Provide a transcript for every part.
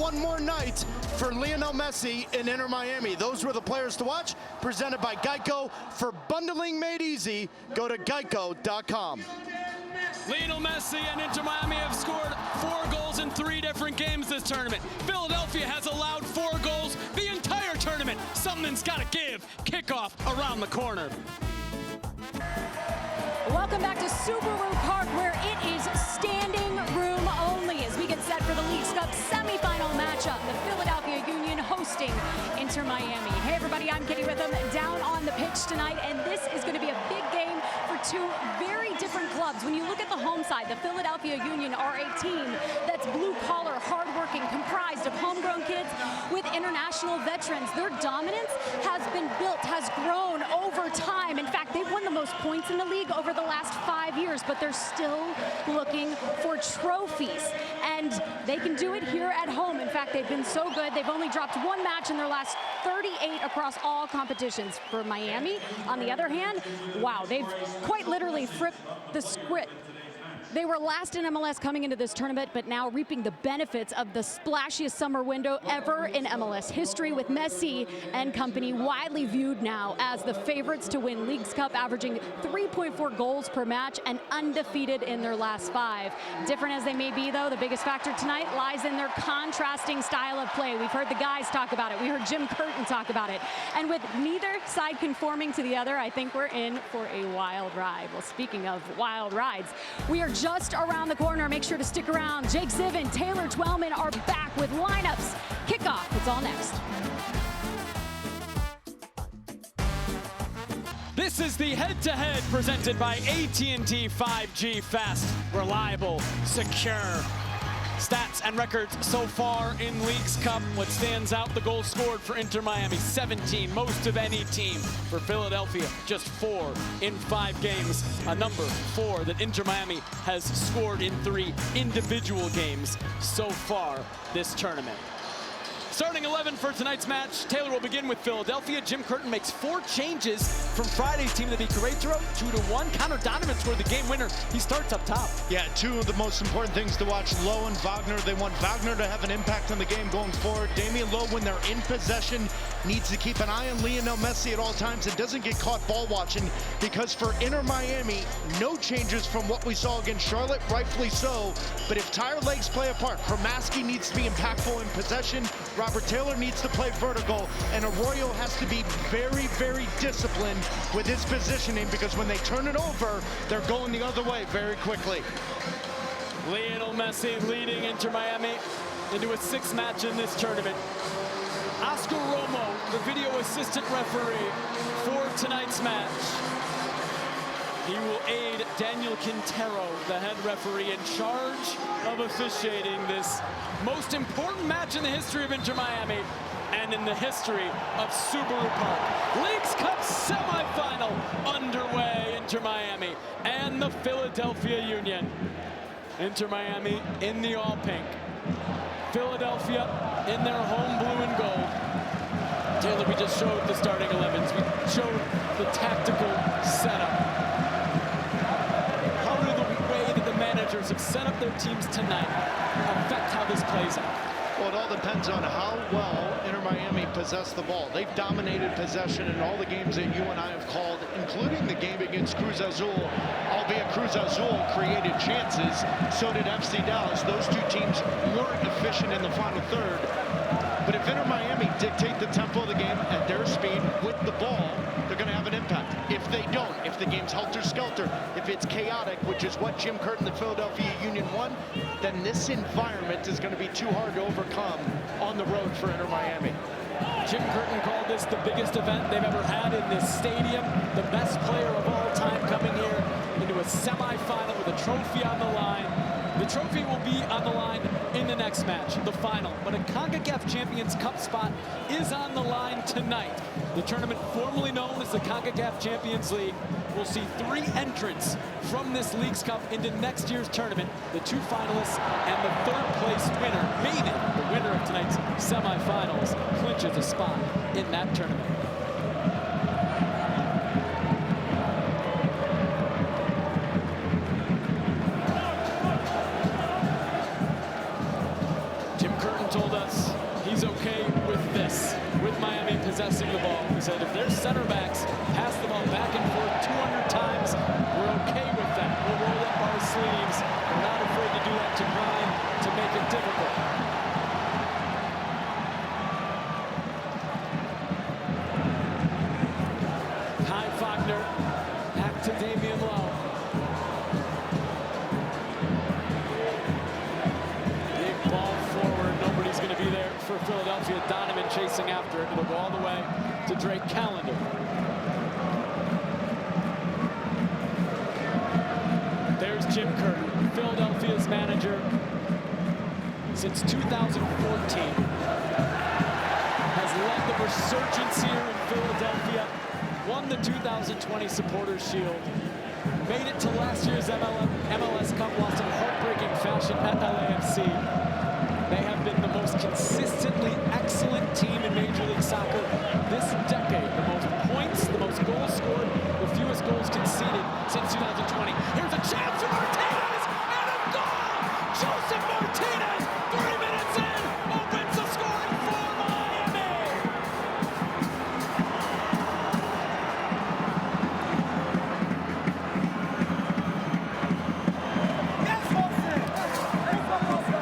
one more night for Lionel Messi in Inter Miami. Those were the players to watch, presented by Geico. For bundling made easy, go to geico.com. Lionel Messi and Inter Miami have scored 4 goals in 3 different games this tournament. Philadelphia has allowed 4 goals the entire tournament. Something's got to give. Kickoff around the corner. Welcome back to Subaru Park, where it is standing room only as we get set for the Leagues Cup semifinal matchup. The Philadelphia Union hosting Inter Miami. Hey everybody, I'm Katie Witham, down on the pitch tonight, and this is going to be a big game for 2 very different clubs. When you look at the home side, the Philadelphia Union are a team that's blue-collar, hardworking, comprised of homegrown kids with international veterans. Their dominance has been built, has grown over time. In fact, they've won the most points in the league over the last 5 years, but they're still looking for trophies, and they can do it here at home. In fact, they've been so good, they've only dropped 1 match in their last 38 across all competitions. For Miami, on the other hand, wow, they've quite literally flipped the script. They were last in MLS coming into this tournament, but now reaping the benefits of the splashiest summer window ever in MLS history, with Messi and company widely viewed now as the favorites to win Leagues Cup, averaging 3.4 goals per match and undefeated in their last 5. Different as they may be, though, the biggest factor tonight lies in their contrasting style of play. We've heard the guys talk about it. We heard Jim Curtin talk about it. And with neither side conforming to the other, I think we're in for a wild ride. Well, speaking of wild rides, we are just around the corner. Make sure to stick around. Jake Ziven, Taylor Twellman are back with lineups. Kickoff, it's all next. This is the head-to-head presented by AT&T 5G. Fast, reliable, secure. Stats and records so far in Leagues Cup. What stands out, the goals scored for Inter Miami, 17, most of any team. For Philadelphia, just 4 in 5 games. A number 4 that Inter Miami has scored in 3 individual games so far this tournament. Starting 11 for tonight's match, Taylor will begin with Philadelphia. Jim Curtin makes 4 changes from Friday's team that beat Querétaro, 2-1. Connor Donovan scored the game winner. He starts up top. Yeah, 2 of the most important things to watch, Lowe and Wagner. They want Wagner to have an impact on the game going forward. Damian Lowe, when they're in possession, needs to keep an eye on Lionel Messi at all times and doesn't get caught ball watching, because for Inter Miami, no changes from what we saw against Charlotte, rightfully so. But if tired legs play a part, Kramaski needs to be impactful in possession. Robert Taylor needs to play vertical, and Arroyo has to be very, very disciplined with his positioning, because when they turn it over, they're going the other way very quickly. Lionel Messi leading Inter Miami into a 6th match in this tournament. Oscar Romo, the video assistant referee for tonight's match. He will aid Daniel Quintero, the head referee in charge of officiating this most important match in the history of Inter Miami and in the history of Subaru Park. Leagues Cup semifinal underway. Inter Miami and the Philadelphia Union. Inter Miami in the all pink. Philadelphia in their home blue and gold. Taylor, we just showed the starting 11s. We showed the tactical setup. Managers have set up their teams tonight affect how this plays out? Well, it all depends on how well Inter Miami possess the ball. They've dominated possession in all the games that you and I have called, including the game against Cruz Azul. Albeit Cruz Azul created chances, so did FC Dallas. Those 2 teams weren't efficient in the final third. But if Inter Miami dictate the tempo of the game at their speed with the ball, they're going to have an impact. If they don't, if the game's helter-skelter, if it's chaotic, which is what Jim Curtin, the Philadelphia Union won, then this environment is going to be too hard to overcome on the road for Inter Miami. Jim Curtin called this the biggest event they've ever had in this stadium. The best player of all time coming here into a semifinal with a trophy on the line. The trophy will be on the line in the next match, the final. But a CONCACAF Champions Cup spot is on the line tonight. The tournament formerly known as the CONCACAF Champions League will see 3 entrants from this Leagues Cup into next year's tournament. The 2 finalists and the 3rd place winner, maybe the winner of tonight's semifinals, clinches a spot in that tournament. Jim Curtin told us said if their center backs pass the ball back and forth 200 times, we're okay with that. We'll roll up our sleeves. We're not afraid to do that to grind, to make it difficult. Kai Wagner, back to Damian Lowe. Big ball forward, nobody's going to be there for Philadelphia. Donovan chasing after it. It'll go all the way to Drake Callender. There's Jim Curtin, Philadelphia's manager since 2014. Has led the resurgence here in Philadelphia. Won the 2020 Supporters Shield. Made it to last year's MLS Cup, lost in heartbreaking fashion at LAFC. They have been the most consistently excellent team in Major League Soccer this decade. The most points, the most goals scored, the fewest goals conceded since 2020. Here's a chance for Martinez, and a goal! Joseph Martinez, 3 minutes in, opens the scoring for Miami!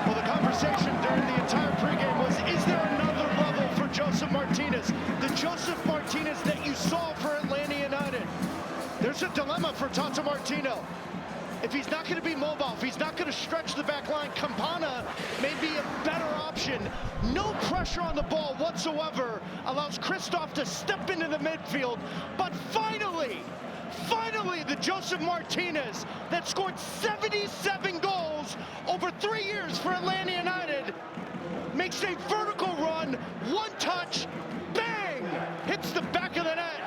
Well, the conversation during the entire pregame was, is there another level for Joseph Martinez? The Joseph Martinez that you saw for Atlanta United. There's a dilemma for Tata Martino. If he's not going to be mobile, if he's not going to stretch the back line, Campana may be a better option. No pressure on the ball whatsoever allows Christoph to step into the midfield. But finally, the Joseph Martinez that scored 77 goals over 3 years for Atlanta United makes a vertical run, one touch, bang, hits the back of the net.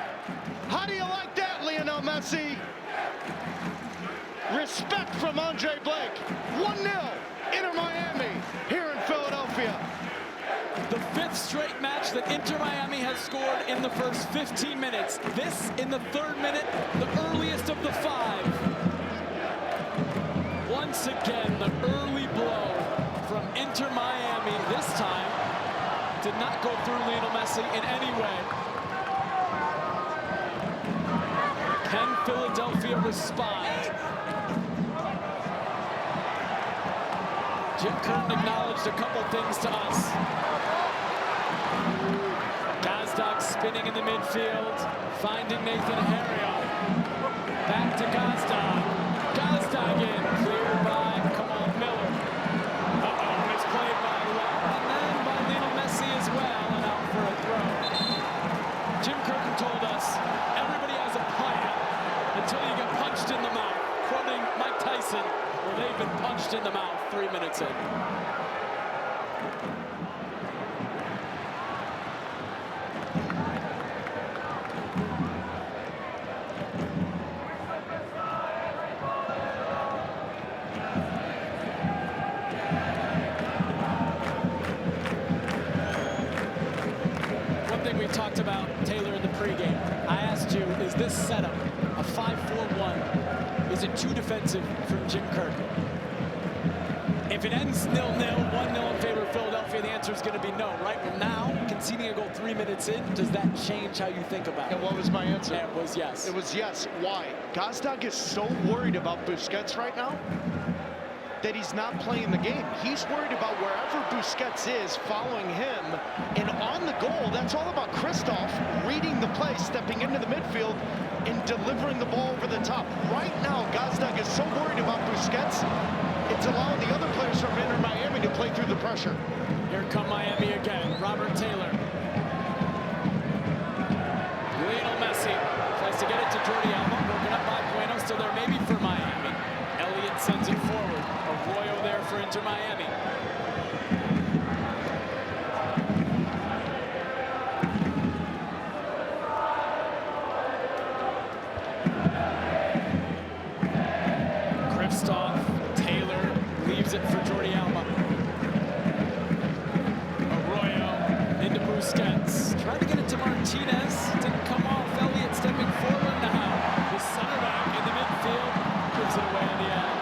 How do you like that, Lionel Messi? Respect from Andre Blake. 1-0, Inter Miami, here in Philadelphia. The 5th straight match that Inter Miami has scored in the first 15 minutes. This in the 3rd minute, the earliest of the 5. Once again, the early blow from Inter Miami. This time, did not go through Lionel Messi in any way. Can Philadelphia respond? Jim Curtin acknowledged a couple things to us. Gazdag spinning in the midfield, finding Nathan Herrio. Back to Gazdag. Gazdag in, cleared by Kamal Miller. Misplayed by Lowe, and then by Lionel Messi as well, and out for a throw. Jim Curtin told us, everybody has a plan until you get punched in the mouth. Quoting Mike Tyson, well, they've been punched in the mouth 3 minutes in. One thing we talked about, Taylor, in the pregame, I asked you, is this setup a 5-4-1? Is it too defensive from Jim Curtin? If it ends 0-0, 1-0 in favor of Philadelphia, the answer is going to be no. Right now, conceding a goal 3 minutes in, does that change how you think about it? And what was my answer? It was yes. It was yes. Why? Gazdag is so worried about Busquets right now that he's not playing the game. He's worried about wherever Busquets is, following him. And on the goal, that's all about Christoph reading the play, stepping into the midfield, and delivering the ball over the top. Right now, Gazdag is so worried about Busquets, it's allowing the other players from Inter Miami to play through the pressure. Here come Miami again. Robert Taylor. Lionel Messi tries to get it to Jordi Alba, broken up by Bueno, still there maybe for Miami. Elliott sends it forward. Arroyo there for Inter Miami. Kristoff, Taylor leaves it for Jordi Alba. Arroyo into Busquets. Tried to get it to Martinez. Didn't come off. Elliott stepping forward now. The center back in the midfield gives it away in the end.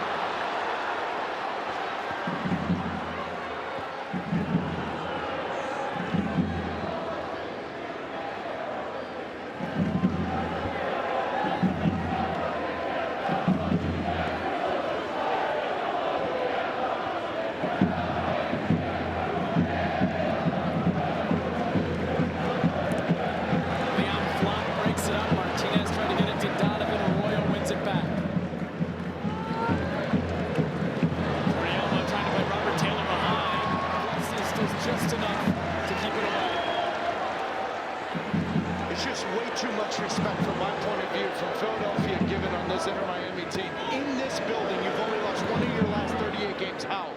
just enough to keep it away. It's just way too much respect from my point of view from Philadelphia given on this Inter Miami team. In this building, you've only lost one of your last 38 games. How?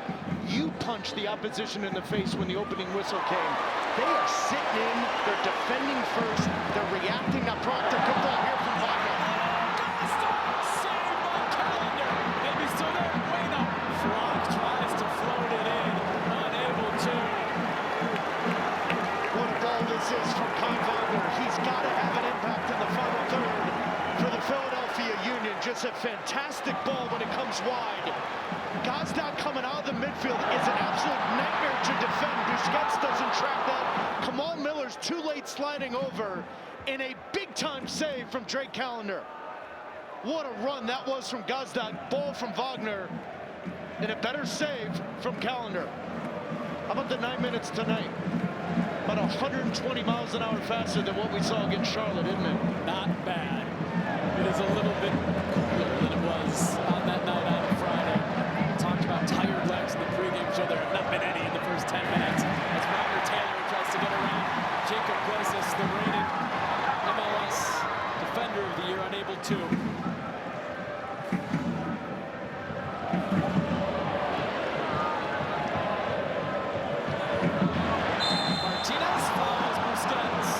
You punched the opposition in the face when the opening whistle came. They are sitting in, they're defending first, they're reacting. Now Proctor, good ball here from Wagner. Saved by Callender. Maybe still there. Bueno. Flock tries to float it in. Unable to. What a ball this is from Kai Wagner. He's got to have an impact in the final third for the Philadelphia Union. Just a fantastic ball when it comes wide. Gazdag coming out of the midfield is an absolute nightmare to defend. Busquets doesn't track that. Kamal Miller's too late sliding over, and a big-time save from Drake Callender. What a run that was from Gazdag. Ball from Wagner, and a better save from Callender. How about the 9 minutes tonight? About 120 miles an hour faster than what we saw against Charlotte, isn't it? Not bad. It is a little bit cooler than it was on that night on Friday. Talked about tired legs in the pregame show. There have not been any in the first 10 minutes. As Robert Taylor tries to get around Jacob Glesnes, the reigning MLS Defender of the Year, unable to. Martinez follows Busquets.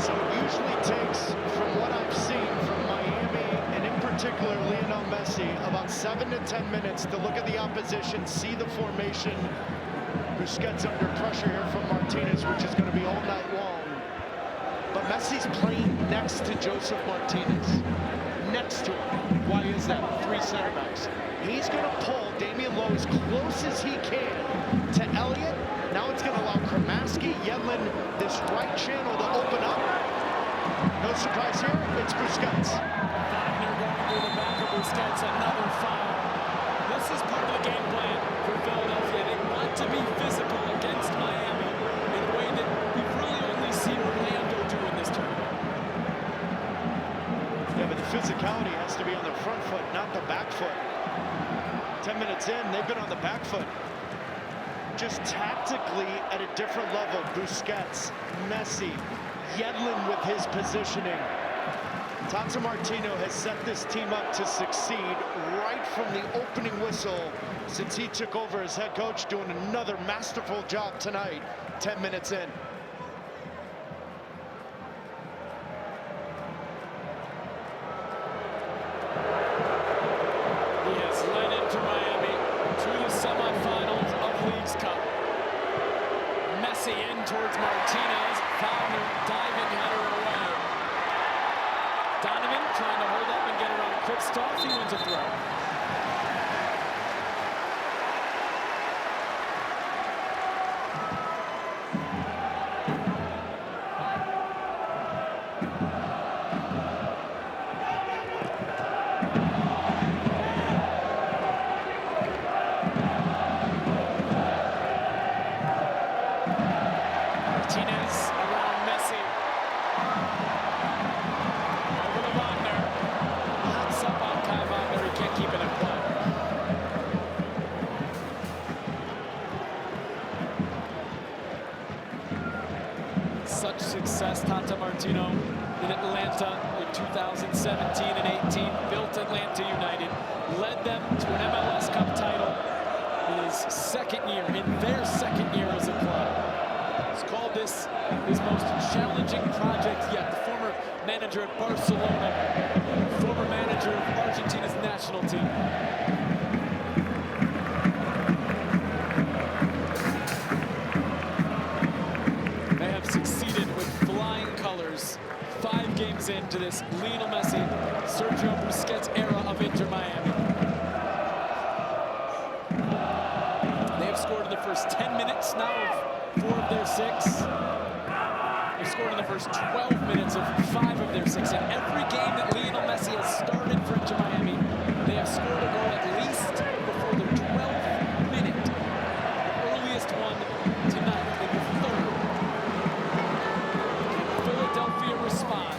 So it usually takes, from what I've seen from Miami, and in particular Lionel Messi, about 7 to 10 minutes to look at the opposition, see the formation. Busquets under pressure here from Martinez, which is going to be all night long. But Messi's playing next to Joseph Martinez. Next to him. Why is that? 3 center backs. He's going to pull Damian Lowe as close as he can to Elliott. Now it's going to allow Kramaski, Yedlin, this right channel to open up. No surprise here, it's Busquets. Wagner going through the back of Busquets, another foul. This is part of the game plan for Philadelphia. They want to be physical against Miami in a way that we've really only seen Orlando do in this tournament. Yeah, but the physicality has to be on the front foot, not the back foot. 10 minutes in, they've been on the back foot. Just tactically at a different level. Busquets, Messi, Yedlin with his positioning. Tata Martino has set this team up to succeed right from the opening whistle since he took over as head coach, doing another masterful job tonight, 10 minutes in. He has led Inter Miami to the semifinals of Leagues Cup. Messi in towards Martinez. Wagner diving header away. Donovan trying to hold up and get around Kristoff. He wins a throw. Martinez around Messi. Over to Wagner. Hops up on Kai Wagner. He can't keep it in play. Such success, Tata Martino in Atlanta in 2017 and 18. Built Atlanta United. Led them to an MLS Cup title in his second year, in their second year as a club. He's called this his most challenging project yet. The former manager at Barcelona, former manager of Argentina's national team. They have succeeded with flying colors 5 games into this Lionel Messi, Sergio Busquets era of Inter Miami. They have scored in the first 10 minutes now of 4 of their 6. They've scored in the first 12 minutes of 5 of their 6. In every game that Lionel Messi has started for Inter Miami, they have scored a goal at least before the 12th minute. The earliest one tonight in the 3rd. Can Philadelphia respond?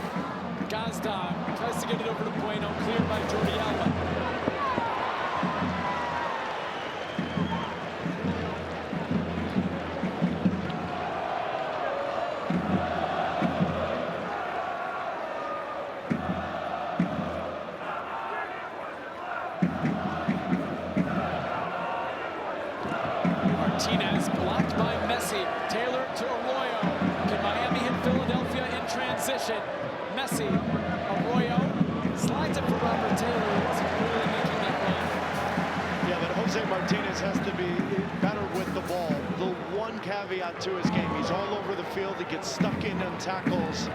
Gazdag tries to get it over to Bueno, cleared by Jordi Alba. Messi, Taylor to Arroyo. Can Miami hit Philadelphia in transition? Messi, Arroyo, slides it for Robert Taylor, who wasn't really making that run. Yeah, but Jose Martinez has to be better with the ball. The one caveat to his game, he's all over the field, he gets stuck in on tackles.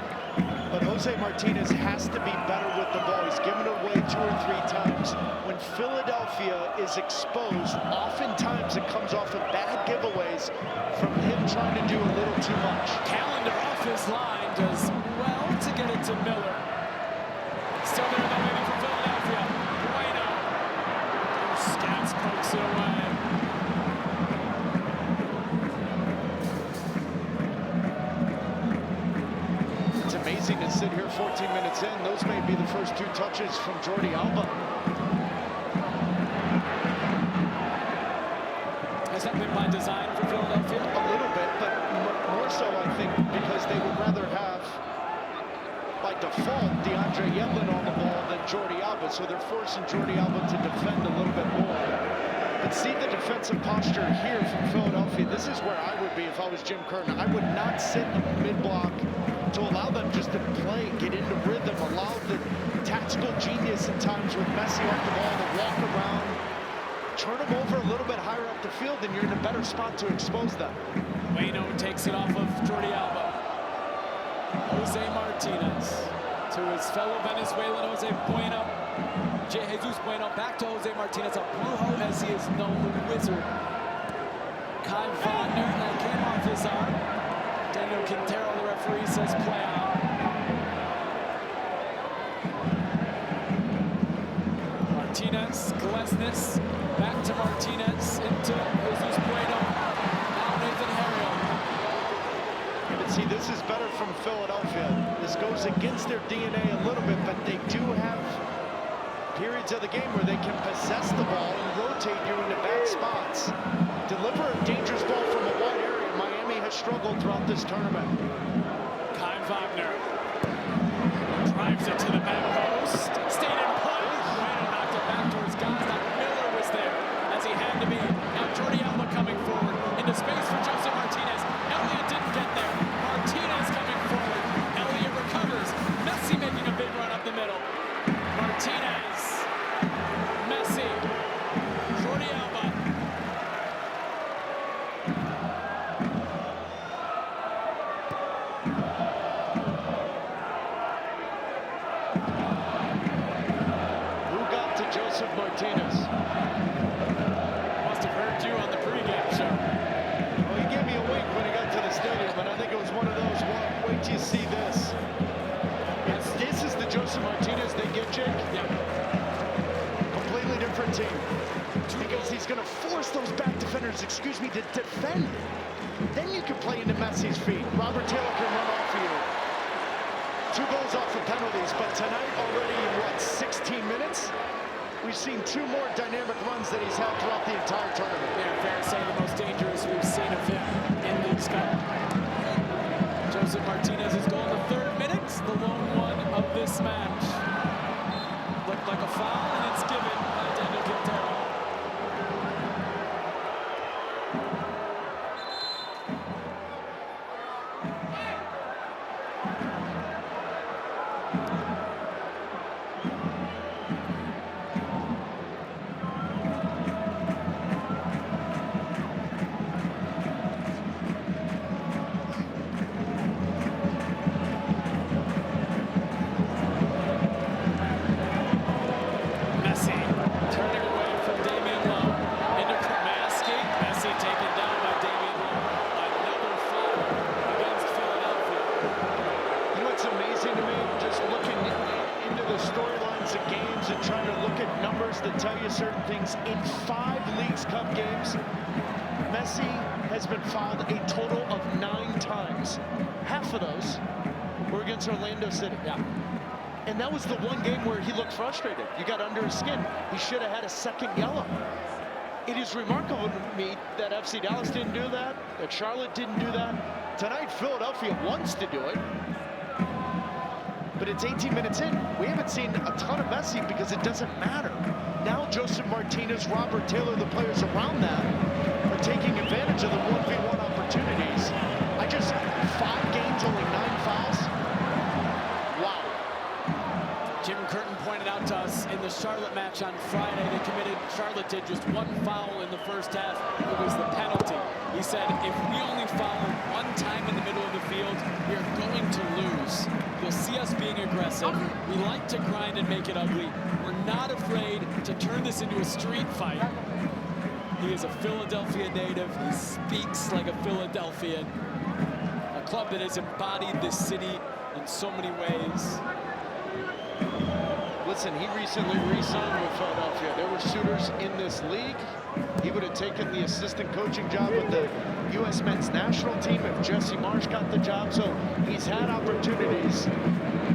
But Jose Martinez has to be better with the ball. He's given it away 2 or 3 times. When Philadelphia is exposed, oftentimes it comes off of bad giveaways from him trying to do a little too much. Callender off his line does well to get it to Miller. Still there though, maybe for Philadelphia. Bueno. Scats pokes it away. It's amazing to sit here 14 minutes in. Those may be the first 2 touches from Jordi Alba. Has that been by design for Philadelphia? A little bit, but more so, I think, because they would rather have, by default, DeAndre Yedlin on the ball than Jordi Alba. So they're forcing Jordi Alba to defend a little bit more. But see the defensive posture here from Philadelphia. This is where I would be if I was Jim Curtin. I would not sit in the mid-block to allow them just to play, get into rhythm, allow the tactical genius at times with Messi off the ball to walk around, turn them over a little bit higher up the field, and you're in a better spot to expose them. Bueno takes it off of Jordi Alba. Jose Martinez to his fellow Venezuelan Jose Bueno. Jesus Bueno back to Jose Martinez, a Brujo as he is known, the wizard. Kai Wagner, that came off his arm. Daniel Quintero, the referee, says play out. Martinez, Glesnes, back to Martinez, into Jesus Bueno. Now Nathan Harriel. But see, this is better from Philadelphia. This goes against their DNA a little bit, but they do have periods of the game where they can possess the ball and rotate you into bad spots. Deliver a dangerous ball from a wide area. Miami has struggled throughout this tournament. Kai Wagner drives it to the back post. Stayed in put. Bueno knocked it back towards Gazda. Miller was there as he had to be. Now Jordi Alba coming forward into space for Joseph Martinez. Elliott didn't get there. Martinez coming forward. Elliott recovers. Messi making a big run up the middle. Martinez. Messi. Jordi Alba. Who got to Joseph Martinez? Must have heard you on the pregame show. Well, he gave me a wink when he got to the stadium, but I think it was one of those, wait till you see this. This is the Joseph Martinez they get, Jake. Yeah. Completely different team. Because he's going to force those back defenders, to defend. Then you can play into Messi's feet. Robert Taylor can run off of you. 2 goals off of penalties, but tonight already in, 16 minutes? We've seen 2 more dynamic runs that he's had throughout the entire tournament. Yeah, fair to say the most dangerous we've seen of him in Leagues Cup. Joseph Martinez's goal in the 3rd minute, the lone one of this match. Looked like a foul, and it's given by Daniel Quintero. That tell you certain things. In 5 Leagues Cup games, Messi has been fouled a total of 9 times. Half of those were against Orlando City. Yeah. And that was the one game where he looked frustrated. You got under his skin. He should have had a 2nd yellow. It is remarkable to me that FC Dallas didn't do that Charlotte didn't do that. Tonight, Philadelphia wants to do it. But it's 18 minutes in. We haven't seen a ton of Messi because it doesn't matter. Now Joseph Martinez, Robert Taylor, the players around that are taking advantage of the 1v1 opportunities. match on Friday. They committed, Charlotte did, just one foul in the first half. It was the penalty. He said, if we only foul one time in the middle of the field, we are going to lose. You'll see us being aggressive. We like to grind and make it ugly. We're not afraid to turn this into a street fight. He is a Philadelphia native. He speaks like a Philadelphian. A club that has embodied this city in so many ways. Listen, he recently re-signed with Philadelphia. There were shooters in this league. He would have taken the assistant coaching job with the U.S. men's national team if Jesse Marsh got the job. So he's had opportunities,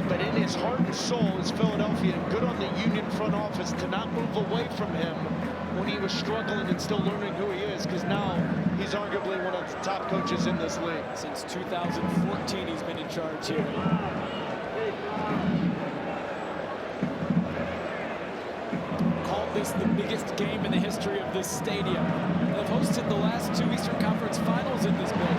but in his heart and soul is Philadelphia. Good on the Union front office to not move away from him when he was struggling and still learning who he is, because now he's arguably one of the top coaches in this league. Since 2014, he's been in charge here. Called this the biggest game in the history of this stadium. They've hosted the last two Eastern Conference Finals in this building.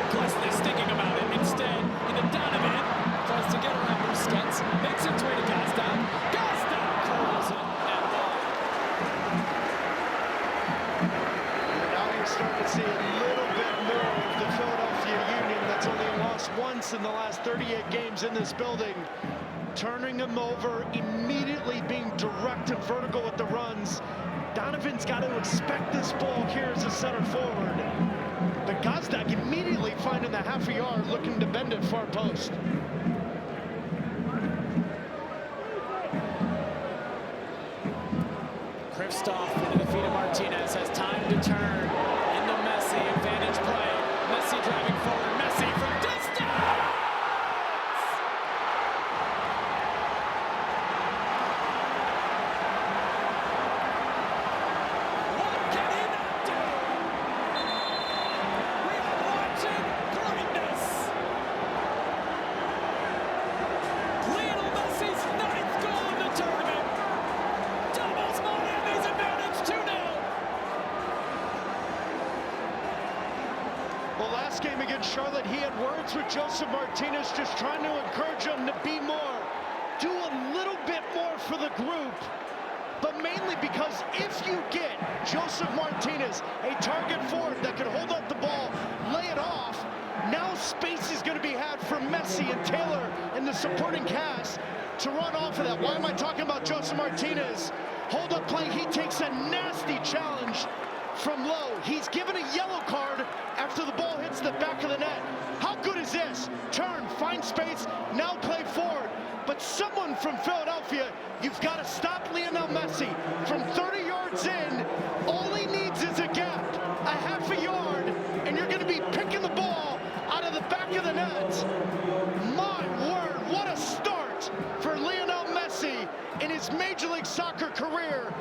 Klesnis thinking about it. Instead, into Donovan. Tries to get around Busquets. Makes its way to Gazdan. Gazdan curls it and one. Now you're starting to see a little bit more of the Philadelphia Union that's only lost once in the last 38 games in this building. Turning him over, immediately being direct and vertical with the runs. Donovan's got to expect this ball here as a center forward. But Gazdag immediately finding the half a yard, looking to bend it far post. Kristoff into the feet of Martinez, has time to turn into Messi, advantage play. Messi driving forward, Messi from distance! What can he not do? We are watching greatness! Lionel Messi's 9th goal in the tournament! Doubles Miami's advantage 2-0. Well, last game against Charlotte, he had words with Joseph Martinez, just trying to encourage him to be more, do a little bit more for the group. But mainly because if you get Joseph Martinez, a target forward that can hold up the ball, lay it off, now space is going to be had for Messi and Taylor and the supporting cast to run off of that. Why am I talking about Joseph Martinez? Hold up play, he takes a nasty challenge from Lowe. He's given a yellow card after the ball hits the back of the net. How good is this? Turn, find space, now play forward. But someone from Philadelphia, you've got to stop Lionel Messi from 30 yards in. All he needs is a gap, a half a yard, and you're going to be picking the ball out of the back of the net. My word, what a start for Lionel Messi in his Major League Soccer career.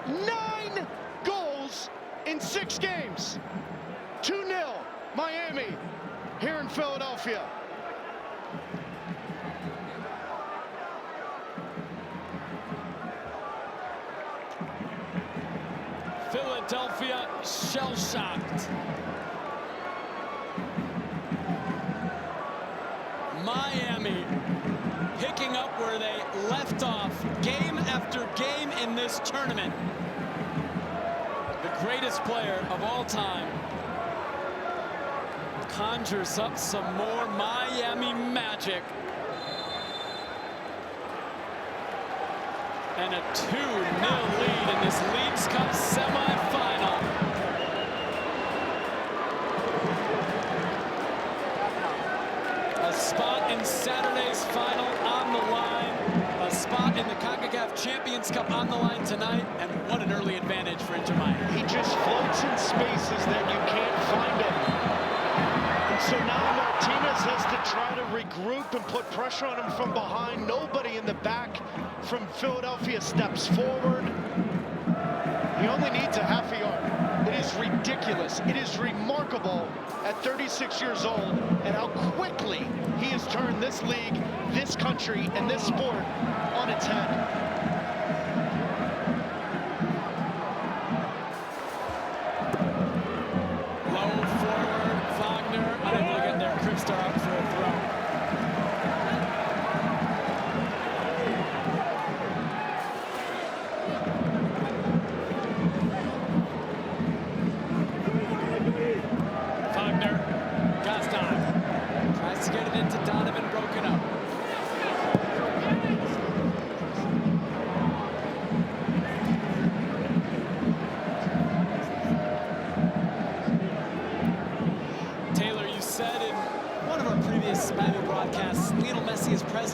9 goals in 6 games. 2-0 Miami here in Philadelphia. Philadelphia shell-shocked. Miami picking up where they left off game after game in this tournament. The greatest player of all time conjures up some more Miami magic. And a 2-0 lead in this Leagues Cup semifinal. A spot in Saturday's final on the line. A spot in the CONCACAF Champions Cup on the line tonight. And what an early advantage for Inter Miami. He just floats in spaces that you can't find him. And so now Martinez has to try to regroup and put pressure on him from behind. Nobody in the back from Philadelphia steps forward. He only needs a half a yard. It is ridiculous. It is remarkable at 36 years old and how quickly he has turned this league, this country, and this sport on its head. Low forward, Wagner unable to get there. Kristoff up for a throw.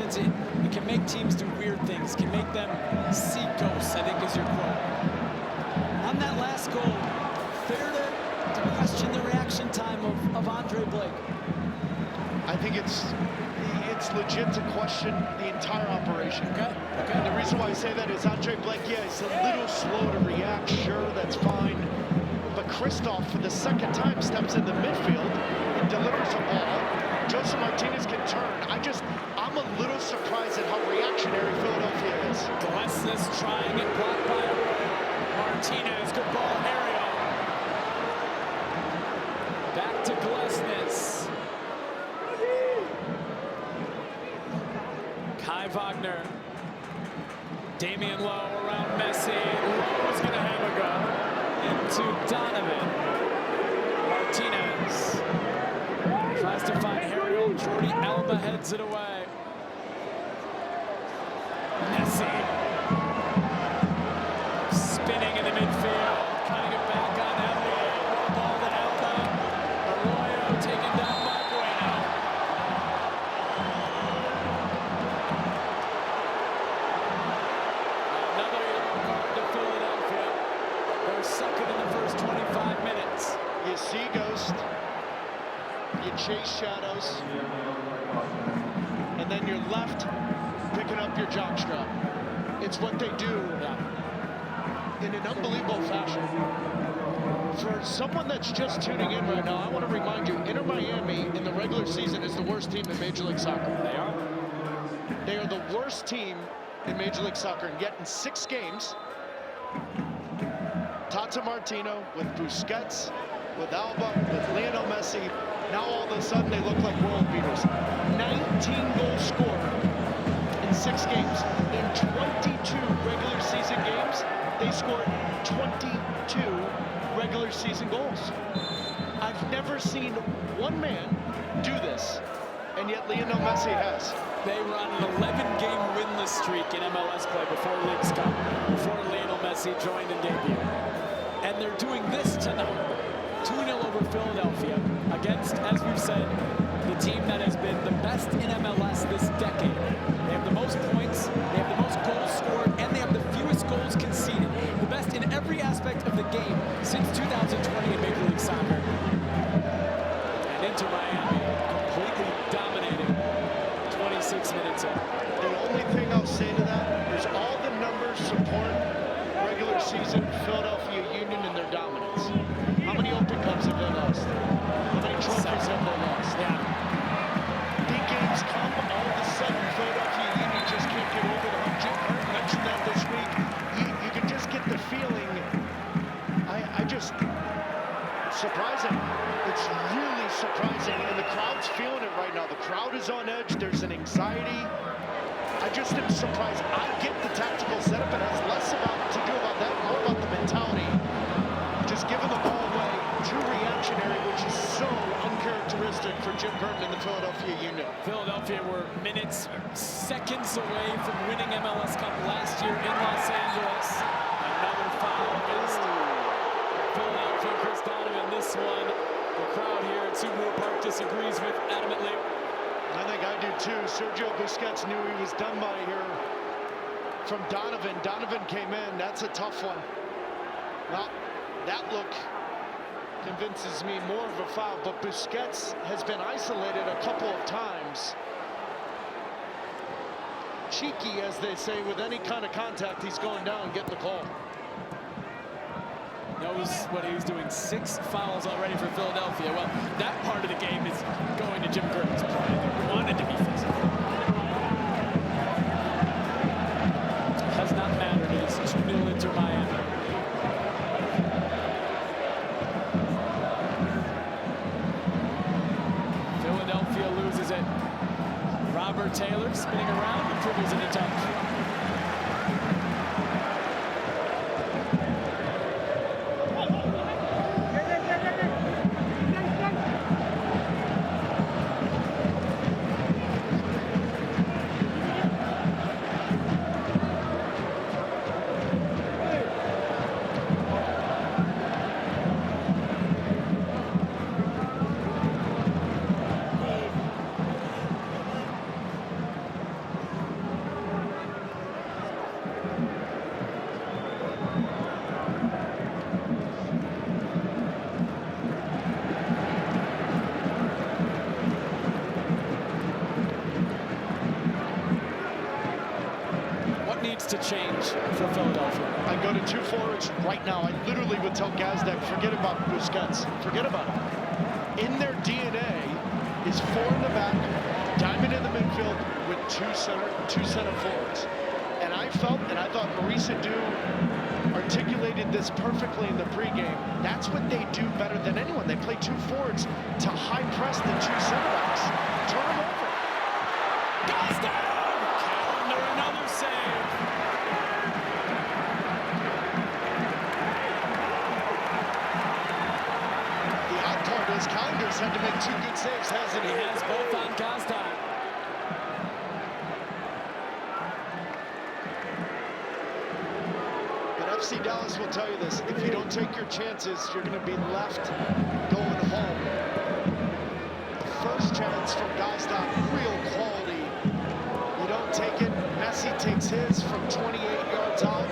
instance, it can make teams do weird things, can make them see ghosts, I think is your quote. On that last goal, fair to question the reaction time of Andre Blake? I think it's legit to question the entire operation. Okay. And the reason why I say that is Andre Blake, yeah, he's a little slow to react, sure, that's fine. But Kristoff, for the second time, steps in the midfield and delivers a ball. Josef Martinez can turn. I'm a little surprised at how reactionary Philadelphia is. Glesnes trying it, blocked by Martinez. Good ball, Aerial. Back to Glesnes. Kai Wagner. Damian Lowe around Messi. Lowe is going to have a go into Donovan. Martinez tries to find Harriel. Jordi Alba heads it away. Messi spinning in the midfield, trying to get back on Elliott. Ball to Alba. Arroyo taken down by Bueno. Another yellow card to Philadelphia. They're second in the first 25 minutes. You see Ghost, you chase shadows, and then you're left picking up your jockstrap. It's what they do in an unbelievable fashion. For someone that's just tuning in right now, I want to remind you, Inter Miami in the regular season is the worst team in Major League Soccer. They are. They are the worst team in Major League Soccer, and yet in 6 games, Tata Martino with Busquets, with Alba, with Lionel Messi, now all of a sudden they look like world beaters. 19 goals scored in 6 games. In 22 regular season games, they scored 22 regular season goals. I've never seen one man do this, and yet Lionel Messi has. They were on an 11-game winless streak in MLS play before Leagues Cup, before Lionel Messi joined and debuted. And they're doing this tonight. 2-0 over Philadelphia against, as we've said, the team that has been the best in MLS this decade. They have the most points, they have the most goals scored, and they have the fewest goals conceded. The best in every aspect of the game since 2020 in Major League Soccer. And Inter Miami completely dominating 26 minutes in. The only thing I'll say to that is all the numbers support regular season Philadelphia Union and their dominance. How many Open Cups have they lost? How many trophies have they lost? Yeah. Big games come, all of a sudden Philadelphia Union just can't get over the hump. Jim Curtin mentioned that this week. You can just get the feeling, surprising. It's really surprising, and the crowd's feeling it right now. The crowd is on edge. There's an anxiety. I just am surprised. I get the tactical setup. It has less to do about that, more about the mentality. Just giving the ball away, too reactionary, which is so uncharacteristic for Jim Curtin and the Philadelphia Union. Philadelphia were minutes, seconds away from winning MLS Cup last year in Los Angeles. Another foul against Philadelphia. Chris Donovan, this one, the crowd here at Subaru Park disagrees with adamantly. I think I do too. Sergio Busquets knew he was done by here from Donovan. Donovan came in. That's a tough one. Well, that look convinces me more of a foul, but Busquets has been isolated a couple of times. Cheeky, as they say, with any kind of contact, he's going down and getting the call. Knows what he was doing. 6 fouls already for Philadelphia. Well, that part of the game is going to Jim Curtin's play. They wanted to be physical. Has not mattered. It is 2-0 Inter Miami. Philadelphia loses it. Robert Taylor spinning around and dribbles into touch. change for Philadelphia? I go to 2 forwards right now. I literally would tell Gazdag, forget about Busquets. Forget about it. In their DNA is 4 in the back, diamond in the midfield with two center forwards. And I felt, and I thought Maurice Edu articulated this perfectly in the pregame. That's what they do better than anyone. They play 2 forwards to high press the 2 center backs. Turn them over. Gazdag! Calendar, another save. The odd part is Calendar's had to make 2 good saves, hasn't he? He has both on Gazdag. FC Dallas will tell you this: if you don't take your chances, you're going to be left going home. The first chance from Gazdag, real quality. You don't take it. Messi takes his from 28 yards out,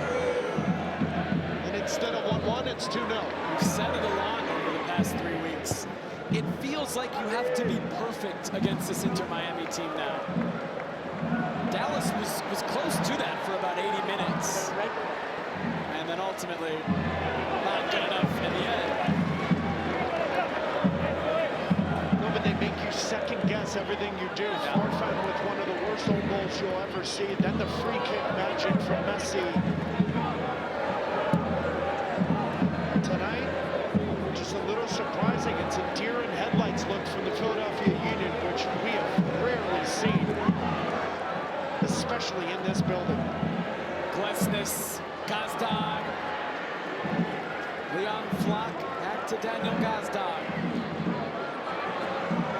and instead of 1-1, it's 2-0. We've said it a lot over the past 3 weeks. It feels like you have to be perfect against this Inter Miami team now. Dallas was close to that for about 80 minutes. And then ultimately, not good enough in the end. No, but they make you second guess everything you do. Farfan with one of the worst own goals you'll ever see. Then the free kick magic from Messi. Tonight, just a little surprising. It's a deer in headlights look from the Philadelphia Union, which we have rarely seen, especially in this building. Glesnes, Gazdag, Leon Flock, back to Daniel Gazdag.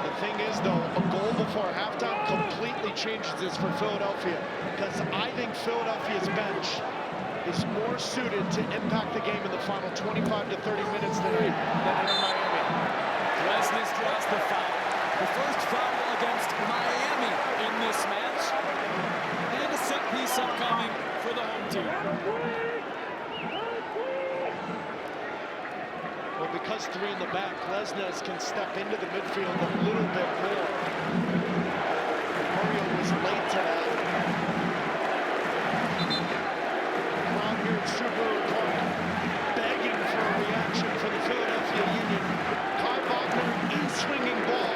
The thing is, though, a goal before halftime completely changes this for Philadelphia, because I think Philadelphia's bench is more suited to impact the game in the final 25 to 30 minutes tonight than Inter Miami. Glesnes draws the foul. The first foul against Miami in this match. And a set piece upcoming for the home team. Well, because 3 in the back, Glesnes can step into the midfield a little bit more. Mario was late to that. Crowd here at Subaru Park begging for a reaction for the Philadelphia Union. Kai Wagner, in-swinging ball.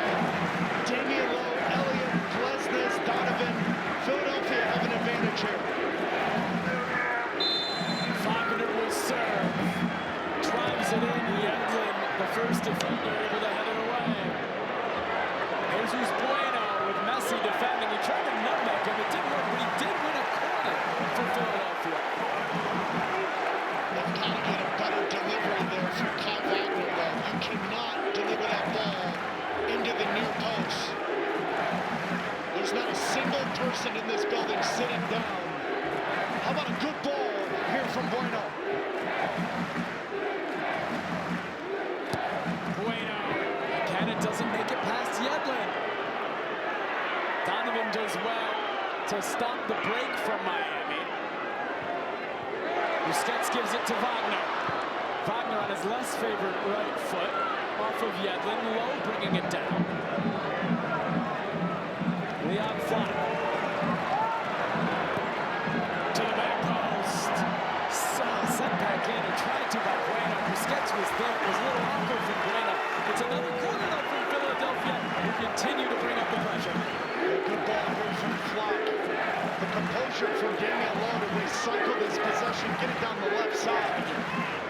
Damian Lowe, Elliott, Glesnes, Donovan. Philadelphia have an advantage here. Wagner will serve. Drives it in. Yedlin, the first defender, able to head it away. Jesus Bueno with Messi defending. He tried to nutmeg him. It didn't work, but he did win a corner for Philadelphia. They've got to get a better delivery there from Kai Wagner, though. You cannot deliver that ball into the near post. There's not a single person in this building sitting down. How about a good ball here from Bueno? Bueno. Again, it doesn't make it past Yedlin. Donovan does well to stop the break from Miami. Busquets gives it to Wagner. Wagner on his less favorite right foot. Off of Yedlin. Lowe bringing it down. Leon Flock. To the back post. Sent back in and tried to by Bueno. Busquets was there. It was a little awkward from Bueno. It's another corner though from Philadelphia, who continue to bring up the pressure. Good ball here from Flock. The composure from Damian Lowe to recycle this possession, get it down the left side.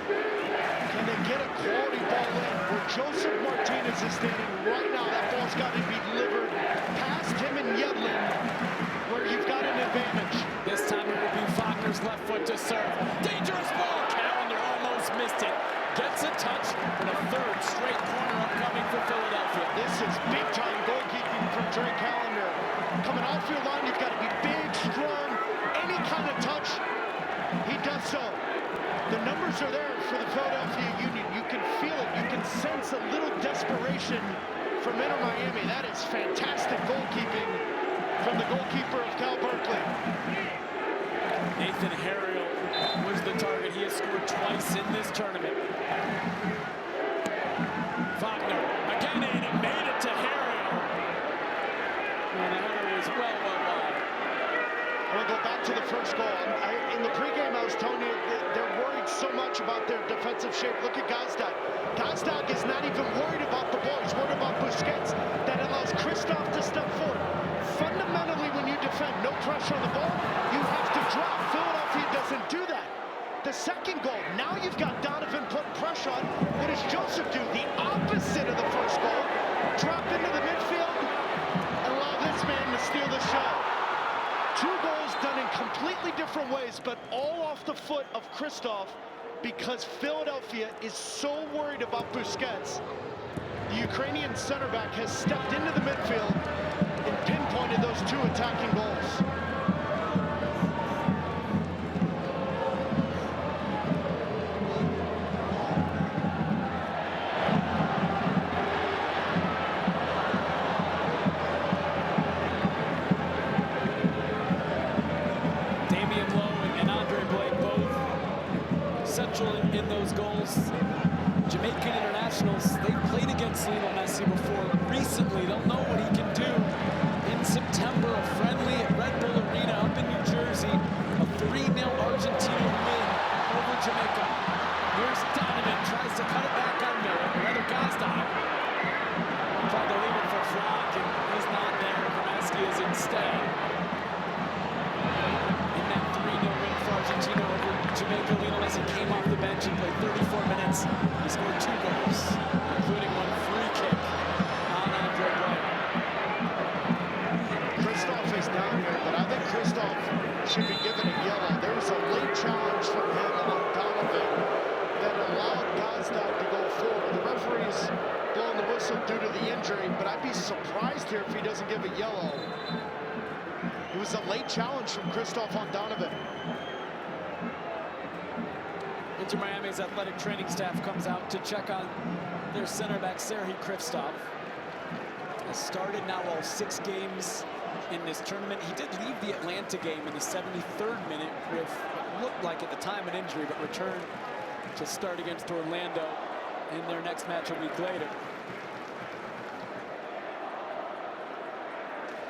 Can they get a quality ball in where Joseph Martinez is standing right now? That ball's got to be delivered past him and Yedlin, where you've got an advantage. This time it will be Wagner's left foot to serve. Dangerous ball. Calendar almost missed it. Gets a touch, and a third straight corner upcoming for Philadelphia. This is big-time goalkeeping from Drake Callender. Coming off your line, you've got to be big, strong, any kind of touch. He does so. The numbers are there for the Philadelphia Union. You can feel it. You can sense a little desperation from Inter Miami. That is fantastic goalkeeping from the goalkeeper of Cal Berkeley. Nathan Harriel was the target. He has scored twice in this tournament. Wagner again in and made it to Harriel. And the header was well wide. Well, go back to the first goal. In the pregame, I was telling you they're worried so much about their defensive shape. Look at Gazdag. Gazdag is not even worried about the ball. He's worried about Busquets. That allows Christoph to step forward. Fundamentally, when you defend, no pressure on the ball, you have to drop. Philadelphia doesn't do that. The second goal, now you've got Donovan putting pressure on. What does Joseph do? The opposite of the first goal. Drop into the midfield and allow this man to steal the show. Two goals done in completely different ways, but all off the foot of Christoph because Philadelphia is so worried about Busquets. The Ukrainian center back has stepped into the midfield and pinpointed those two attacking goals. In those goals. Jamaican internationals, they've played against Lionel Messi before. Recently, they'll know what he can do. In September, a friendly at Red Bull Arena up in New Jersey, a 3-0 Argentina win over Jamaica. Here's Donovan, tries to cut it back on Miller. Another Gazdag. Tried to leave it for Flock, and he's not there. Kremeski is instead. In that 3-0 win for Argentina over Jamaica, Lionel Messi came off the bench and played 34 minutes. He scored 2 goals, including one free kick on Andre Blake. Christoph is down here, but I think Christoph should be given a yellow. There was a late challenge from him on Donovan that allowed Gazdag to go forward. The referee's blowing the whistle due to the injury, but I'd be surprised here if he doesn't give a yellow. It was a late challenge from Christoph on Donovan. Inter Miami's athletic training staff comes out to check on their center back, Serhii Krivtsov. Has started now all 6 games in this tournament. He did leave the Atlanta game in the 73rd minute with what looked like at the time an injury, but returned to start against Orlando in their next match a week later.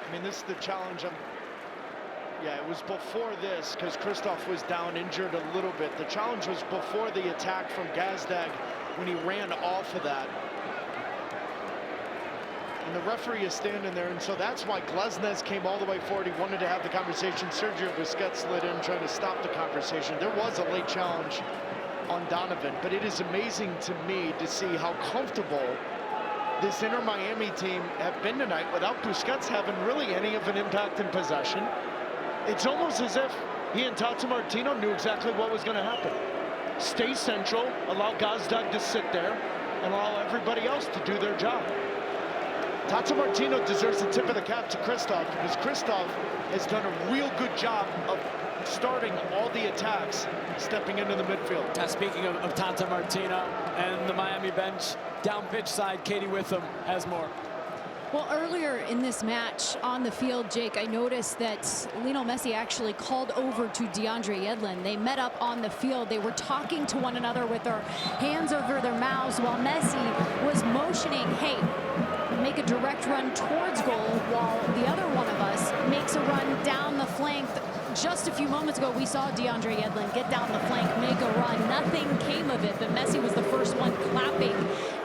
I mean, this is the challenge. Yeah, it was before this because Christoph was down injured a little bit. The challenge was before the attack from Gazdag when he ran off of that. And the referee is standing there, and so that's why Glesnes came all the way forward. He wanted to have the conversation. Sergio Busquets slid in trying to stop the conversation. There was a late challenge on Donovan, but it is amazing to me to see how comfortable this Inter Miami team have been tonight without Busquets having really any of an impact in possession. It's almost as if he and Tata Martino knew exactly what was going to happen. Stay central, allow Gazdag to sit there, and allow everybody else to do their job. Tata Martino deserves the tip of the cap to Christoph because Christoph has done a real good job of starting all the attacks, stepping into the midfield. Speaking of Tata Martino and the Miami bench, down pitch side, Katie Witham has more. Well, earlier in this match on the field, Jake, I noticed that Lionel Messi actually called over to DeAndre Yedlin. They met up on the field. They were talking to one another with their hands over their mouths while Messi was motioning, hey, make a direct run towards goal, while the other one of us makes a run down the flank. Just a few moments ago, we saw DeAndre Yedlin get down the flank, make a run. Nothing came of it, but Messi was the first one clapping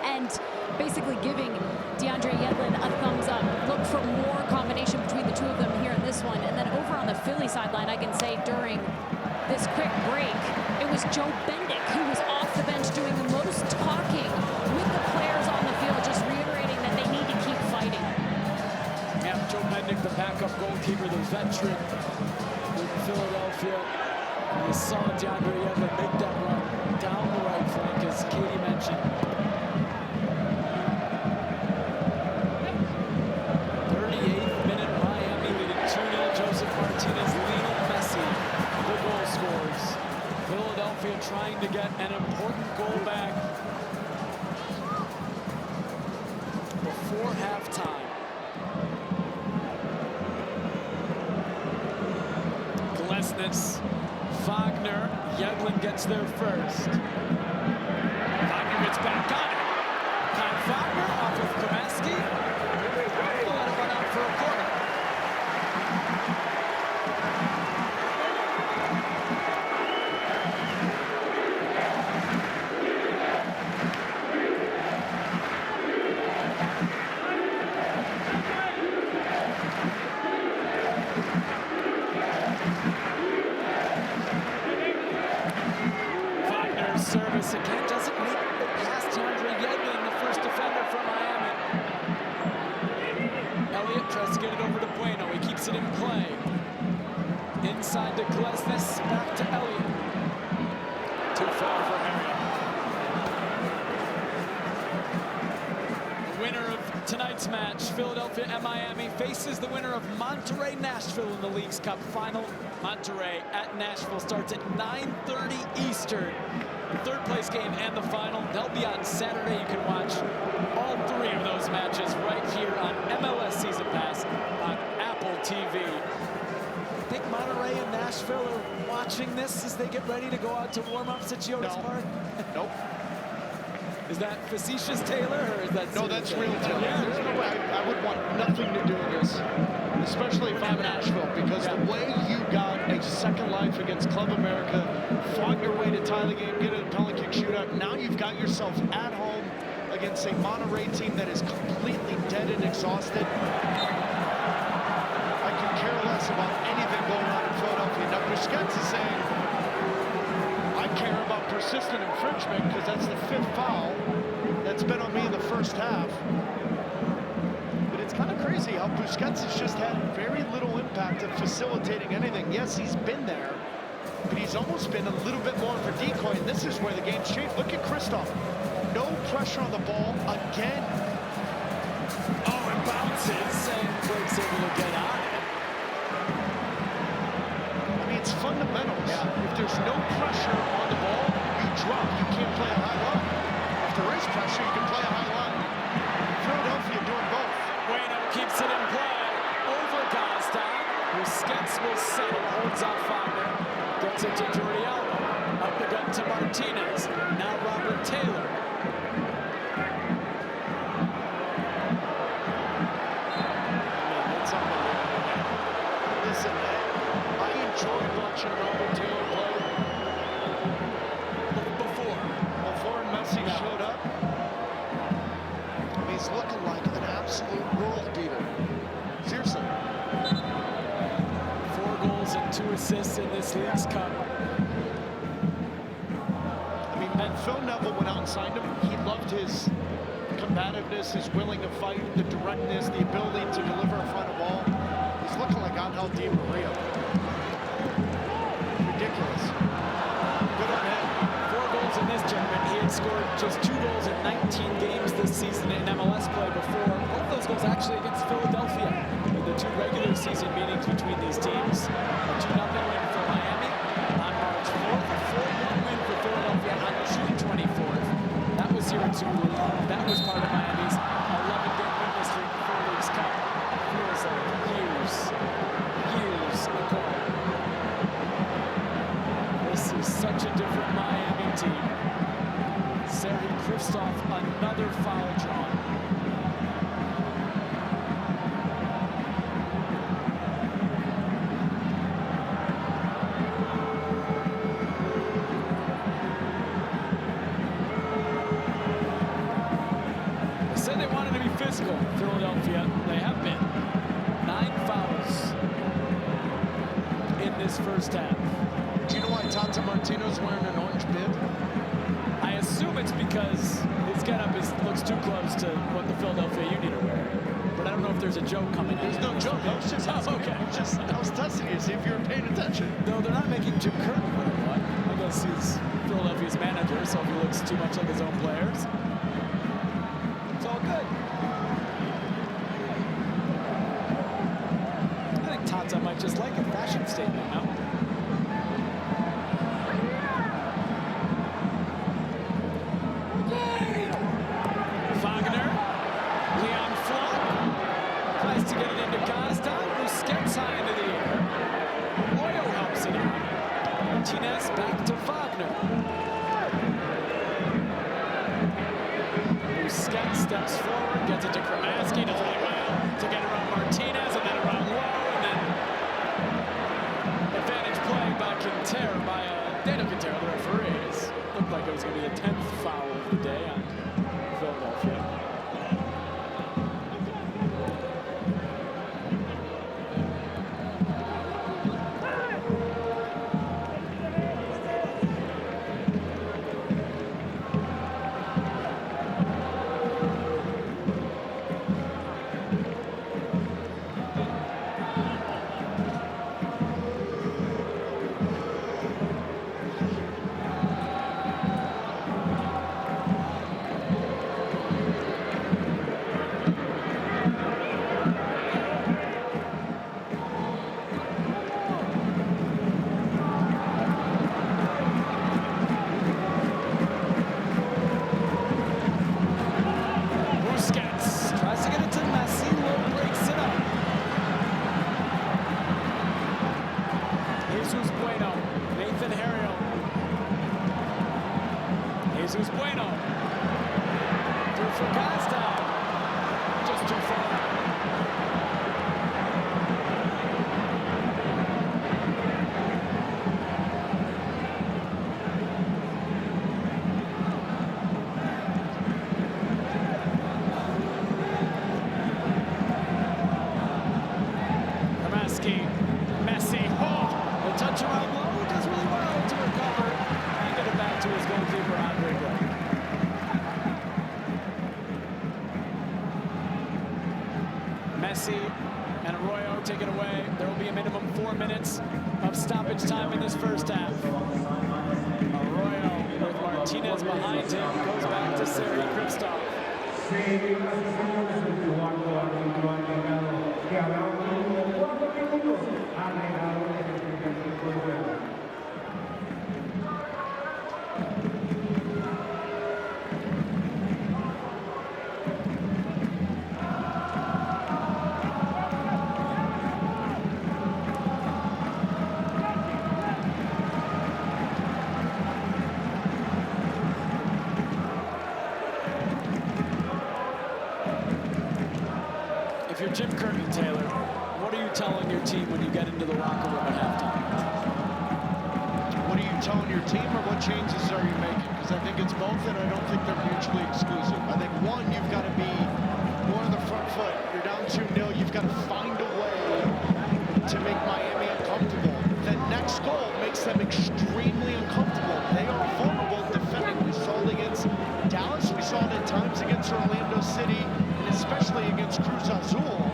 and basically giving DeAndre Yedlin a thumbs up. Look for more combination between the two of them here in this one. And then over on the Philly sideline, I can say during this quick break, it was Joe Bendik who was off the bench doing the most talking with the players on the field, just reiterating that they need to keep fighting. Yeah, Joe Bendik, the backup goalkeeper, the veteran in Philadelphia. You saw DeAndre Yedlin make that run down the right flank, as Katie mentioned. 38th minute, Miami leading 2-0. Joseph Martinez, Lionel Messi, the goal scorers. Philadelphia trying to get an important goal back before halftime. Glesnes, Wagner, Yedlin gets there first. Wagner gets back on it. Kyle Wagner off of Kremeski. We'll let it run out for a corner. keeps it in play. Inside to Glesnes, back to Elliott. Too far for Harriet. The winner of tonight's match, Philadelphia and Miami, faces the winner of Monterrey Nashville in the Leagues Cup final. Monterrey at Nashville starts at 9:30 Eastern. The third place game and the final. They'll be on Saturday. You can watch all three of those matches right here on MLS Season Pass on Apple TV. I think Monterrey and Nashville are watching this as they get ready to go out to warm-ups at Geodis Park. Nope. Is that facetious, Taylor, or is that No, that's real, Taylor. Yeah. There's no way. I would want nothing to do with this, especially if I'm Nashville, because the way you got a second life against Club America, fought your way to tie the game, get a penalty kick shootout, now you've got yourself at home against a Monterrey team that is completely dead and exhausted. I could care less about anything going on in Philadelphia. Now, Busquets is saying, I care about persistent infringement because that's the 5th foul that's been on me in the first half. But it's kind of crazy how Busquets has just had very little impact of facilitating anything. Yes, he's been there, but he's almost been a little bit more of a decoy, and this is where the game's changed. Look at Kristoff. No pressure on the ball again. Oh, and bounces, and Blake's able to get on it. I mean, it's fundamentals. If there's no pressure on the ball, you drop. You can't play a high line. If there is pressure, you can play a high line. Philadelphia doing both. Bueno keeps it in play over Gazdan. Busquets will settle, holds off Wagner. Gets it to Jordi Alba. Up the gut to Martinez. Now Robert Taylor. It's unbelievable. Listen, man, I enjoyed watching Robert Taylor play before Messi showed up. I mean, he's looking like an absolute world beater. Seriously. 4 goals and 2 assists in this Leagues Cup. I mean, when Phil Neville went out and signed him, he loved his combativeness, his willing to fight, the directness, the ability to deliver a final ball. He's looking like Angel Di Maria. Ridiculous. Good on him. 4 goals in this tournament. He had scored just 2 goals in 19 games this season in MLS play before. Both those goals actually against Philadelphia in the 2 regular season meetings between these teams. A 2-0 win for Miami on March 4th. A 4-1 win for Philadelphia on June 24th. That was here at Super League. That was part of Miami's 11-game winning streak before Leagues Cup. Feels like years ago. This is such a different Miami team. Sergei Kristoff, another foul drawn. They said they wanted to be physical, Philadelphia. They have been. 9 fouls in this first half. Do you know why Tata Martino's wearing an orange bib? I assume it's because his getup looks too close to what the Philadelphia Union are wearing. But I don't know if there's a joke coming in. There's no joke. I was just asking. Okay. I was testing you to see if you were paying attention. No, they're not making Jim Curtin wear one. I guess he's Philadelphia's manager, so if he looks too much like his own players, it's all good. I think Tata might just like a fashion statement now. Wagner, Leon Flach tries to get it into Gazdan, who skips high into the air. Oyo helps it out. Martinez back to Wagner. Busquets steps forward, gets it to Kramaski, does really well to get around Martinez, and then around Lowe, and then advantage play by Quintero, by Daniel Quintero, the referees. Looked like it was going to be the 10th foul of the day on Philadelphia. Messi and Arroyo take it away. There will be a minimum 4 minutes of stoppage time in this first half. Arroyo with Martinez behind him goes back to Serhii Krivtsov. If you're Jim Curtin, Taylor, what are you telling your team when you get into the locker room at halftime? What are you telling your team, or what changes are you making? Because I think it's both, and I don't think they're mutually exclusive. I think, one, you've got to be more on the front foot. You're down 2-0. You've got to find a way to make Miami uncomfortable. The next goal makes them extremely uncomfortable. They are vulnerable defending. We saw it against Dallas. We saw it at times against Orlando City, and especially against Cruz Azul.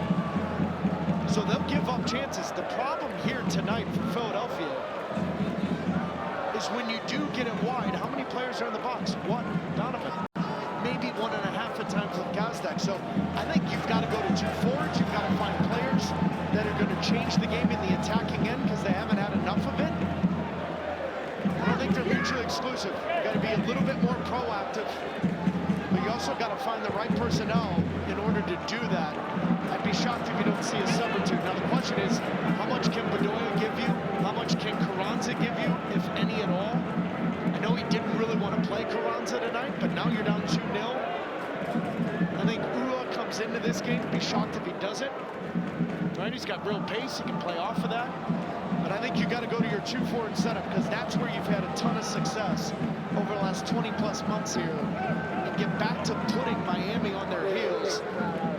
So they'll give up chances. The problem here tonight for Philadelphia is when you do get it wide, how many players are in the box? One, Donovan. Maybe 1.5 at times with Gazdag. So I think you've got to go to 2 forwards. You've got to find players that are going to change the game in the attacking end because they haven't had enough of it. I don't think they're mutually exclusive. You've got to be a little bit more proactive, but you also got to find the right personnel in order to do that. I'd be shocked if you don't see a substitute. Now the question is, how much can Bedoya give you? How much can Carranza give you, if any at all? I know he didn't really want to play Carranza tonight, but now you're down 2-0. I think Uhre comes into this game. I'd be shocked if he doesn't. Right? He's got real pace. He can play off of that. But I think you got to go to your 2 forward setup, because that's where you've had a ton of success over the last 20-plus months here, and get back to putting Miami on their heels.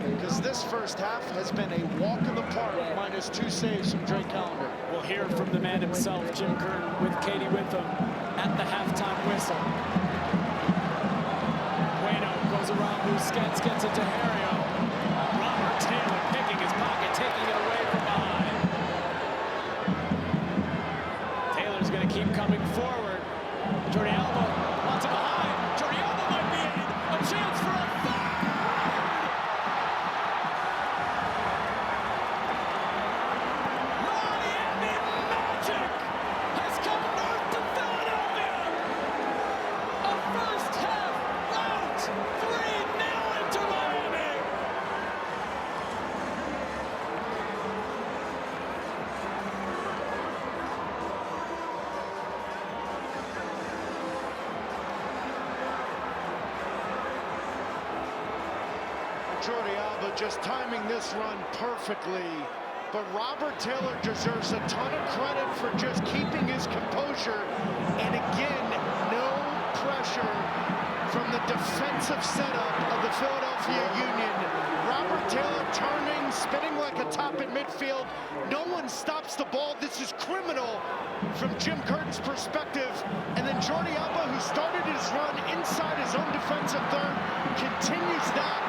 Because this first half has been a walk in the park, minus 2 saves from Drake Callender. We'll hear from the man himself, Jim Curtin, with Katie Witham at the halftime whistle. Bueno goes around Busquets, gets it to Herrera. Robert Taylor picking his pocket, taking it away from behind. Taylor's going to keep coming forward. Jordi Alba wants it behind. Jordi Alba might be in. A chance for a third. Miami magic has come north to Philadelphia. A first half rout, 3-0 into Miami. Jordi Alba just timing this run perfectly. But Robert Taylor deserves a ton of credit for just keeping his composure. And again, no pressure from the defensive setup of the Philadelphia Union. Robert Taylor turning, spinning like a top in midfield. No one stops the ball. This is criminal from Jim Curtin's perspective. And then Jordi Alba, who started his run inside his own defensive third, continues that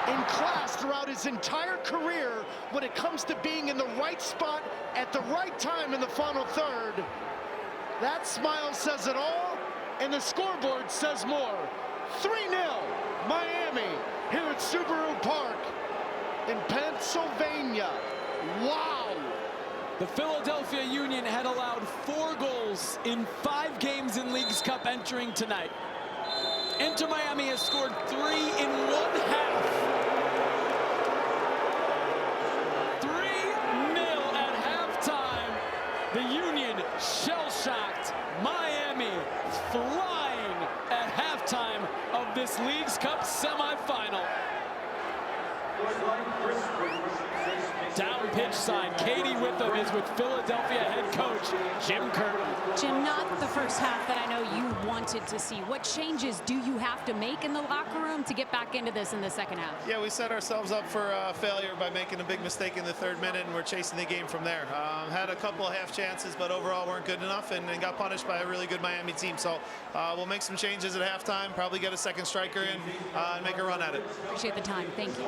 in class throughout his entire career when it comes to being in the right spot at the right time in the final third. That smile says it all, and the scoreboard says more. 3-0 Miami here at Subaru Park in Pennsylvania. Wow. The Philadelphia Union had allowed 4 goals in 5 games in Leagues Cup entering tonight. Inter Miami has scored 3 in 1 half. 3-0 at halftime. The Union shell-shocked. Miami flying at halftime of this Leagues Cup semifinal. Down pitch side, Katie Witham is with Philadelphia head coach Jim Curtin. Jim, not the first half that I know you wanted to see. What changes do you have to make in the locker room to get back into this in the second half? Yeah, we set ourselves up for failure by making a big mistake in the 3rd minute, and we're chasing the game from there. Had a couple of half chances, but overall weren't good enough, and got punished by a really good Miami team. So we'll make some changes at halftime, probably get a second striker in, and make a run at it. Appreciate the time. Thank you.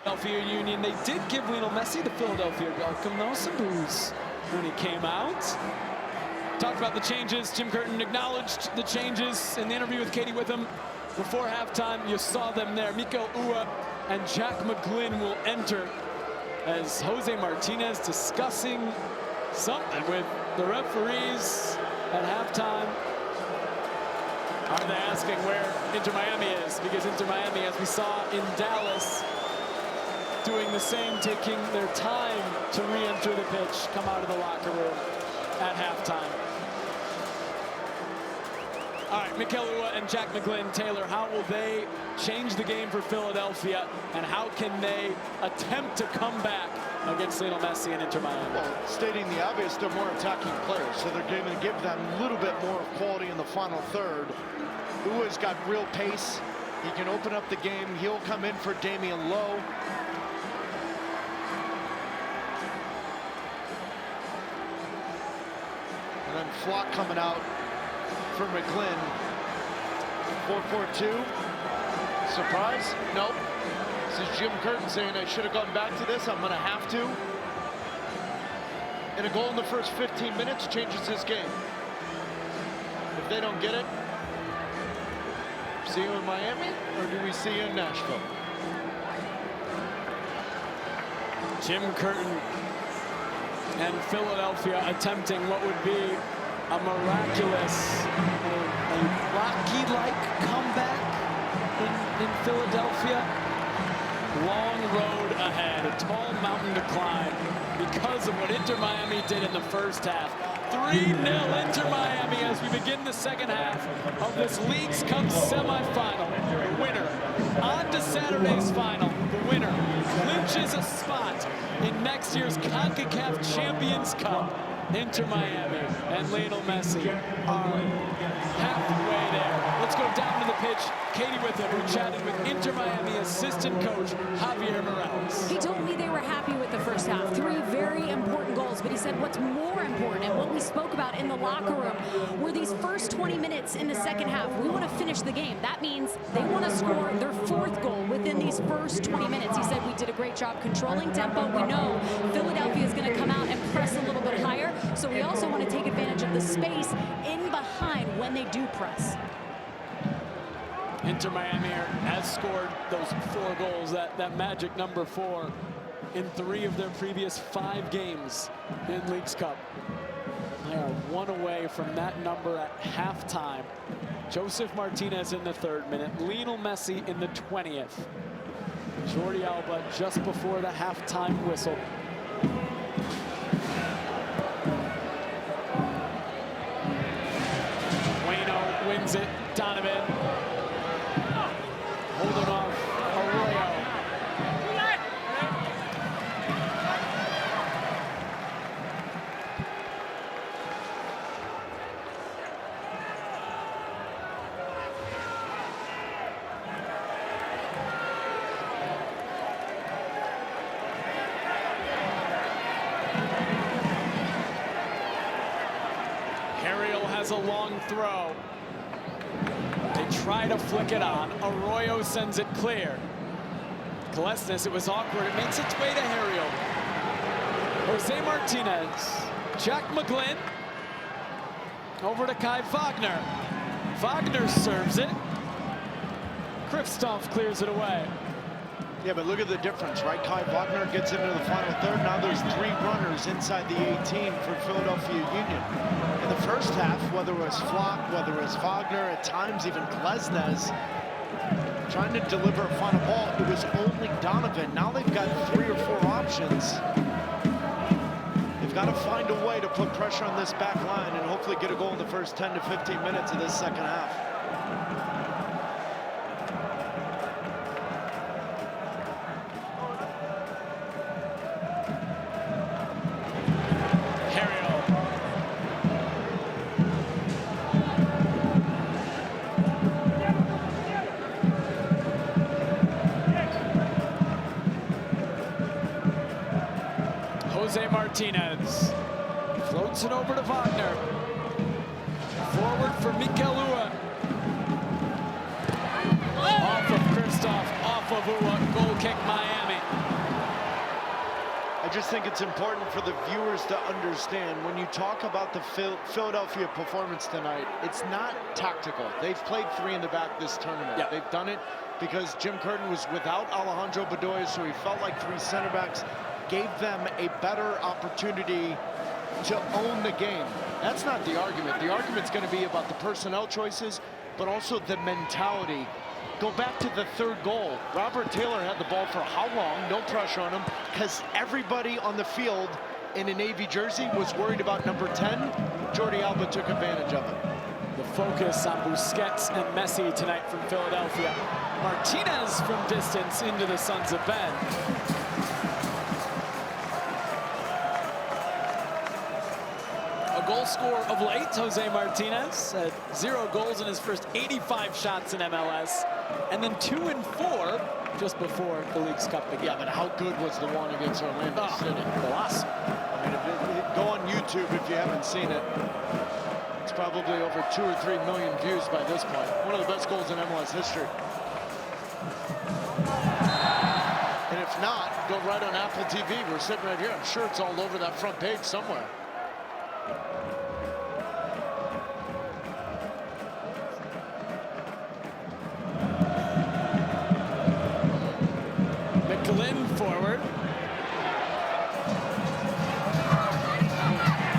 Philadelphia Union. They did give Lionel Messi the Philadelphia welcome, though. Some boos when he came out. Talked about the changes. Jim Curtin acknowledged the changes in the interview with Katie Witham before halftime. You saw them there. Mikel Ua and Jack McGlynn will enter as Jose Martinez discussing something with the referees at halftime. Are they asking where Inter Miami is? Because Inter Miami, as we saw in Dallas, doing the same, taking their time to re-enter the pitch, come out of the locker room at halftime. All right, Mikel Ua and Jack McGlynn. Taylor, how will they change the game for Philadelphia, and how can they attempt to come back against Lionel Messi and Inter Miami? Well, stating the obvious, they're more attacking players, so they're going to give them a little bit more quality in the final third. Ua's got real pace. He can open up the game. He'll come in for Damian Lowe. And then Flock coming out for McGlynn. 4-4-2. Surprise? Nope. This is Jim Curtin saying I should have gone back to this. I'm going to have to. And a goal in the first 15 minutes changes this game. If they don't get it, see you in Miami, or do we see you in Nashville? Jim Curtin and Philadelphia attempting what would be a miraculous, a Rocky-like comeback in Philadelphia. Long road ahead, a tall mountain to climb because of what Inter Miami did in the first half. 3-0 Inter Miami as we begin the second half of this Leagues Cup semifinal. The winner on to Saturday's final. The winner clinches a spot in next year's CONCACAF Champions Cup. Inter Miami and Lionel Messi are halfway there. Let's go down to the pitch. Katie Witham, who chatted with Inter Miami assistant coach Javier Morales. He told me they were happy with the first half. 3 very important goals, but he said what's more important and what we spoke about in the locker room were these first 20 minutes in the second half. We want to finish the game. That means they want to score their 4th goal within these first 20 minutes. He said we did a great job controlling tempo. We know Philadelphia is going to come out and press a little bit higher, so we also want to take advantage of the space in behind when they do press. Inter Miami has scored those 4 goals, that magic number 4, in 3 of their previous 5 games in Leagues Cup. They are 1 away from that number at halftime. Josef Martinez in the 3rd minute, Lionel Messi in the 20th. Jordi Alba just before the halftime whistle. Bueno wins it, Donovan. Holding off Arroyo. Harriel has a long throw. They try to flick it on. Arroyo sends it clear. Kalesnis, it was awkward. It makes its way to Harriel. Jose Martinez. Jack McGlynn. Over to Kai Wagner. Wagner serves it. Kristoff clears it away. Yeah, but look at the difference, right? Kai Wagner gets into the final third. Now there's 3 runners inside the 18 for Philadelphia Union. In the first half, whether it was Flock, whether it was Wagner, at times even Kalesnis, trying to deliver a final ball, it was only Donovan. Now they've got 3 or 4 options. They've got to find a way to put pressure on this back line and hopefully get a goal in the first 10 to 15 minutes of this second half. Jose Martinez floats it over to Wagner. Forward for Mikel Ua. Off of Kristoff, off Favua, goal kick Miami. I just think it's important for the viewers to understand when you talk about the Philadelphia performance tonight, it's not tactical. They've played 3 in the back this tournament. Yep. They've done it because Jim Curtin was without Alejandro Bedoya, so he felt like 3 center backs gave them a better opportunity to own the game. That's not the argument. The argument's going to be about the personnel choices, but also the mentality. Go back to the 3rd goal. Robert Taylor had the ball for how long? No pressure on him, because everybody on the field in a Navy jersey was worried about number 10. Jordi Alba took advantage of it. The focus on Busquets and Messi tonight from Philadelphia. Martinez from distance into the Sons of Ben. A goal scorer of late, Jose Martinez had 0 goals in his first 85 shots in MLS, and then 2 and 4 just before the League's Cup began. Yeah, but how good was the one against Orlando City? Colossal. I mean, go on YouTube if you haven't seen it. It's probably over 2 or 3 million views by this point. One of the best goals in MLS history. And if not, go right on Apple TV. We're sitting right here. I'm sure it's all over that front page somewhere. McGlynn forward.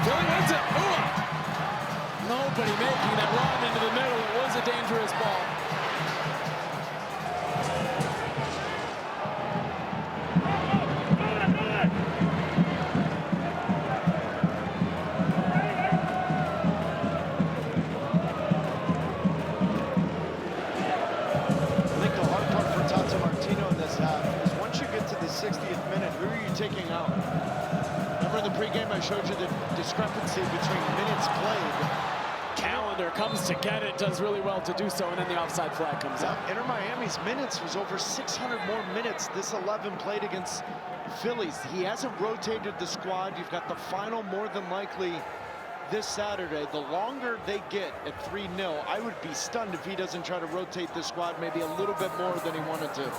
Philly wins it. Ooh. Nobody making that run into the middle. It was a dangerous ball. I think the hard part for Tata Martino in this half is once you get to the 60th minute, who are you taking out? Remember in the pregame I showed you the discrepancy between minutes played. Calendar comes to get it, does really well to do so, and then the offside flag comes out. Inter Miami's minutes was over 600 more minutes this 11 played against Phillies. He hasn't rotated the squad. You've got the final more than likely this Saturday. The longer they get at 3-0, I would be stunned if he doesn't try to rotate the squad maybe a little bit more than he wanted to.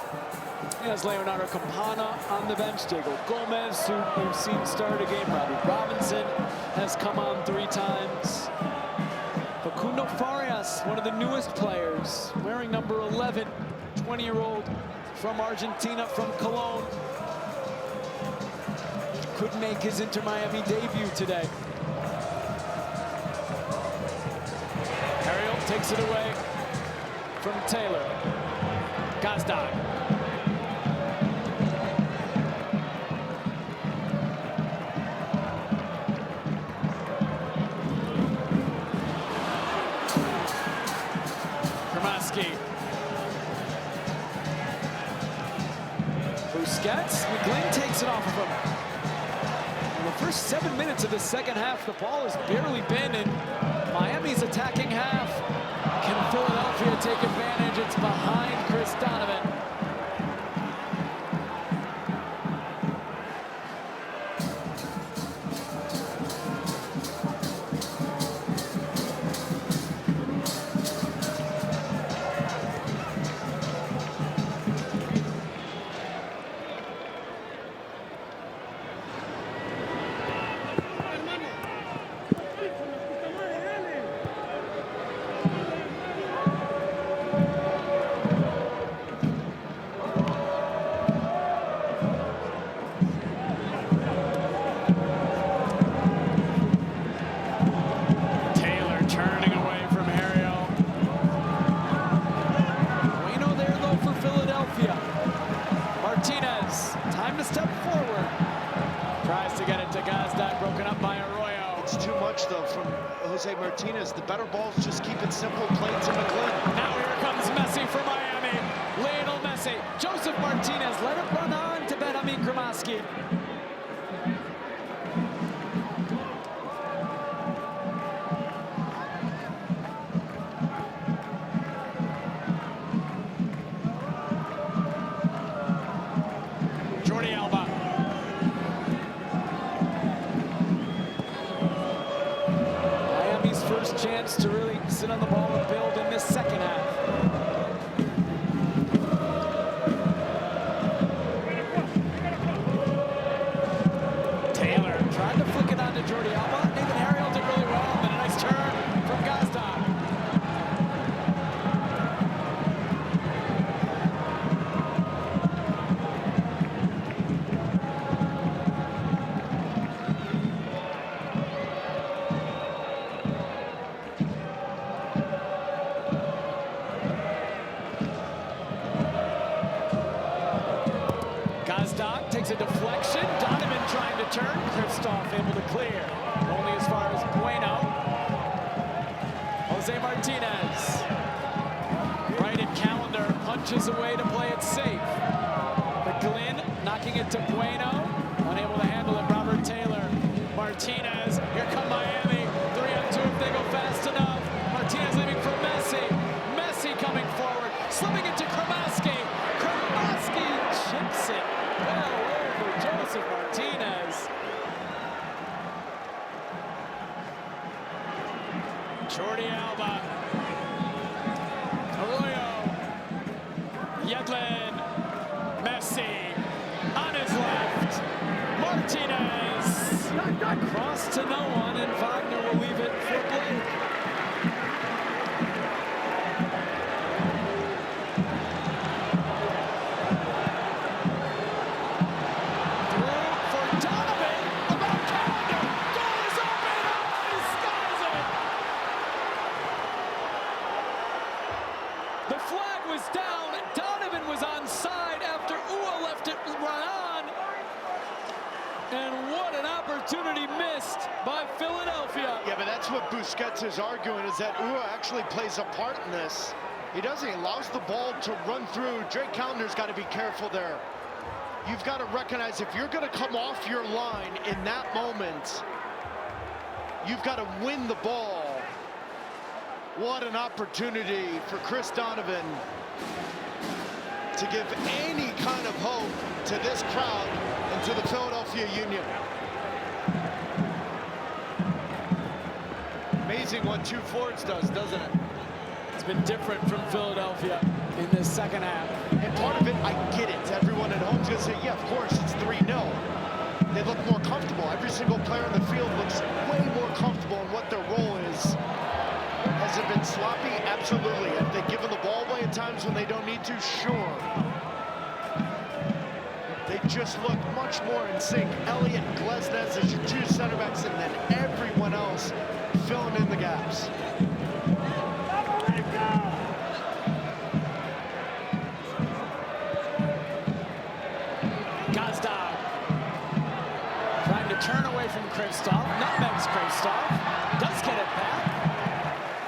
He has Leonardo Campana on the bench, Diego Gomez, who we've seen start a game. Robbie Robinson has come on 3 times. Facundo Farias, one of the newest players, wearing number 11, 20-year-old from Argentina, from Cologne. Could make his Inter Miami debut today. Ariel takes it away from Taylor. Gazdag. Busquets, McGlynn takes it off of him. In the first 7 minutes of the second half, the ball has barely been in Miami's attacking half. Can Philadelphia take advantage? It's behind Chris Donovan. Jose Martinez, the better balls just keep it simple, playing to McGlynn. Now here comes Messi for Miami. Lionel Messi. Joseph Martinez let it run on to Benjamin Cremaschi. Jordi Alba. First chance to really sit on the ball and build in this second half. able to clear. Only as far as Bueno. Jose Martinez. Right at Calendar, punches away to play it safe. But Glynn knocking it to Bueno. Unable to handle it, Robert Taylor. Martinez, here come Miami. 3-on-2 if they go fast enough. Martinez leaving for Messi. Messi coming forward, slipping it to Kramaski. Kramaski chips it well over Joseph Martinez. Jordi Alba. Arroyo. Yedlin. Messi. On his left. Martinez. Cross to no one, and Wagner will leave it for Blake. The flag was down. Donovan was onside after Ua left it run on. And what an opportunity missed by Philadelphia. Yeah, but that's what Busquets is arguing, is that Ua actually plays a part in this. He doesn't. He allows the ball to run through. Drake Calendar's got to be careful there. You've got to recognize if you're going to come off your line in that moment, you've got to win the ball. What an opportunity for Chris Donovan to give any kind of hope to this crowd and to the Philadelphia Union. Amazing what two forwards does, doesn't it? It's been different from Philadelphia in this second half. And part of it, I get it. Everyone at home's going to say, yeah, of course, it's 3-0. They look more comfortable. Every single player in the field looks way more comfortable in what their role is. Has it been sloppy? Absolutely. Have they given the ball away at times when they don't need to? Sure. They just look much more in sync. Elliott and Glesnes as your two center backs, and then everyone else filling in the gaps. Gazdag trying to turn away from Kristoff. Nutmegs Kristoff. Does get it back.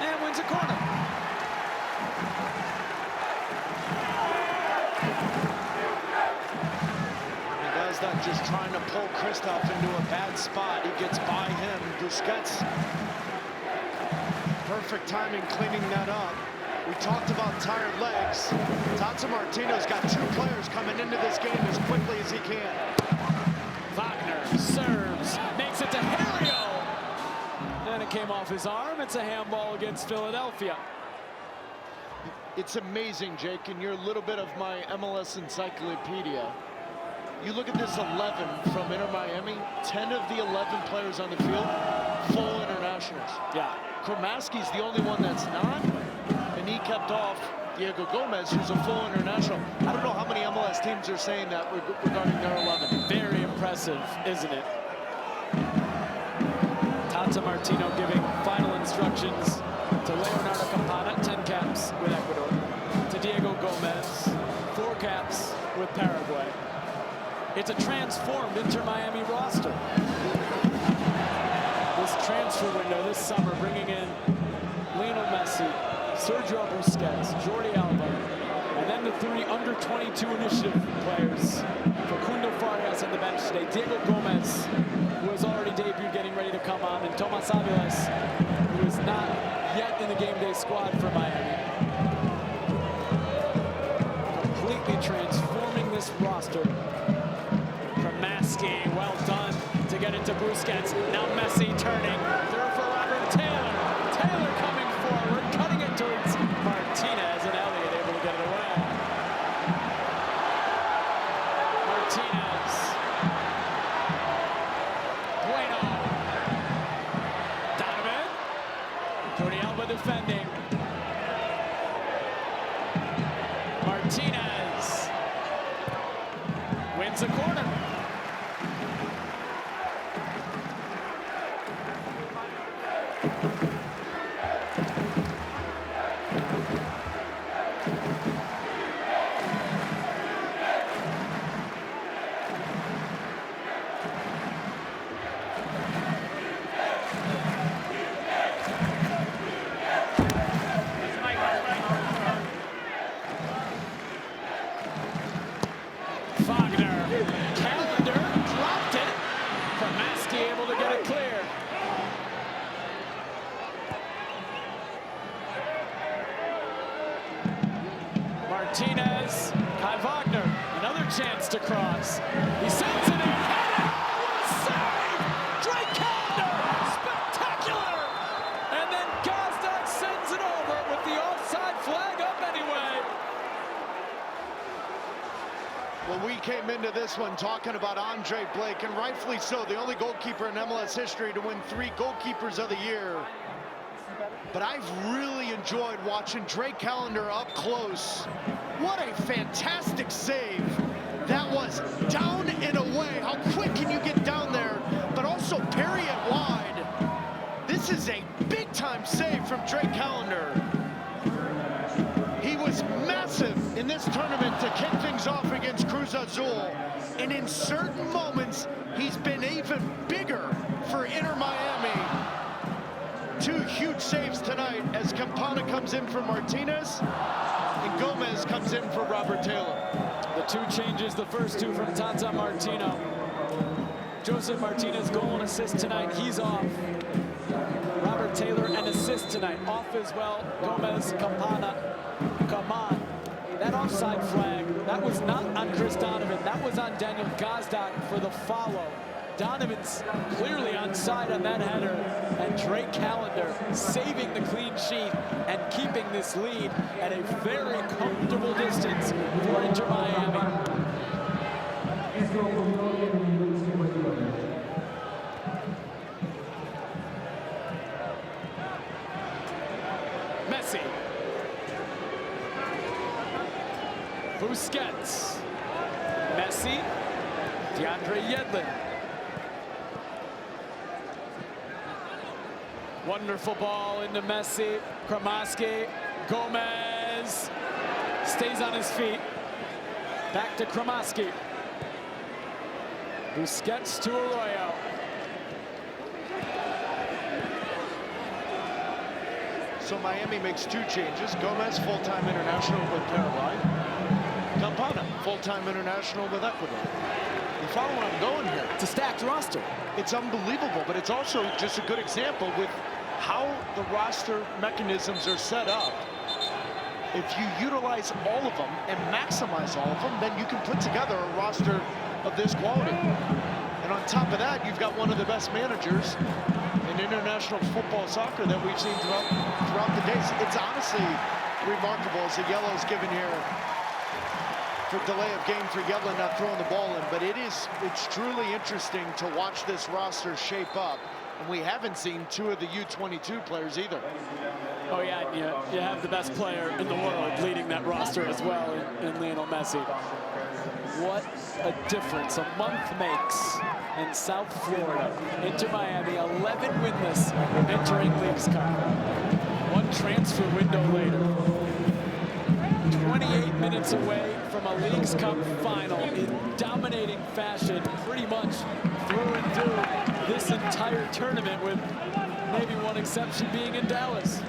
And wins a corner. And Gazdag just trying to pull Kristoff into a bad spot. He gets by him. Busquets. Perfect timing cleaning that up. We talked about tired legs. Tata Martino's got two players coming into this game as quickly as he can. Wagner serves, makes it to Herrio. And it came off his arm. It's a handball against Philadelphia. It's amazing, Jake, and you're a little bit of my MLS encyclopedia. You look at this 11 from Inter Miami, 10 of the 11 players on the field, full internationals. Yeah. Kramaski's the only one that's not, and he kept off Diego Gomez, who's a full international. I don't know how many MLS teams are saying that regarding their 11. Very impressive, isn't it? Tata Martino giving final instructions to Leonardo Campana, 10 caps with Ecuador, to Diego Gomez, 4 caps with Paraguay. It's a transformed Inter Miami roster. This transfer window this summer bringing in Lionel Messi, Sergio Busquets, Jordi Alba, and then the 3 under-22 initiative players. Facundo Farias on the bench today, Diego Gomez, who has already debuted, getting ready to come on, and Tomas Aviles, who is not yet in the game day squad for Miami. Completely transforming this roster. Kramaski, well done to get it to Busquets. Now Messi turning through for Robert Taylor. Taylor coming forward, cutting it towards Martinez, and Elliott able to get it away. Martinez. Bueno. Donovan. Jordi Alba defending. Martinez wins the corner. chance to cross. He sends it in. What a save! Drake Callender! Spectacular! And then Gazdag sends it over with the offside flag up anyway. Well, we came into this one talking about Andre Blake, and rightfully so, the only goalkeeper in MLS history to win 3 goalkeepers of the year. But I've really enjoyed watching Drake Callender up close. What a fantastic save. That was down and away. How quick can you get down there, but also parry it wide? This is a big-time save from Drake Callender. He was massive in this tournament to kick things off against Cruz Azul. And in certain moments, he's been even bigger for Inter Miami. 2 huge saves tonight as Campana comes in for Martinez and Gomez comes in for Robert Taylor. The 2 changes, the first 2 from Tata Martino. Joseph Martinez, goal and assist tonight, he's off. Robert Taylor, an assist tonight, off as well. Gomez, Campana, come on. That offside flag, that was not on Chris Donovan, that was on Daniel Gazdag for the follow. Donovan's clearly onside on that header, and Drake Callender saving the clean sheet and keeping this lead at a very comfortable distance for Inter Miami. Messi. Busquets. Messi. DeAndre Yedlin. Wonderful ball into Messi. Cremaschi. Gomez stays on his feet. Back to Cremaschi. Busquets to Arroyo. So Miami makes 2 changes. Gomez, full-time international with Paraguay. Campana, full-time international with Ecuador. You follow where I'm going here? It's a stacked roster. It's unbelievable, but it's also just a good example with how the roster mechanisms are set up. If you utilize all of them and maximize all of them, then you can put together a roster of this quality. And on top of that, you've got one of the best managers in international football soccer that we've seen throughout the days. It's honestly remarkable as the yellow is given here for delay of game for Yedlin not throwing the ball in. But it's truly interesting to watch this roster shape up. And we haven't seen 2 of the U22 players either. Oh yeah, you have the best player in the world leading that roster as well in Lionel Messi. What a difference a month makes in South Florida. Inter Miami, 11 winless entering Leagues Cup. 1 transfer window later. 28 minutes away from a Leagues Cup final in dominating fashion, pretty much through and through this entire tournament, with maybe 1 exception being in Dallas.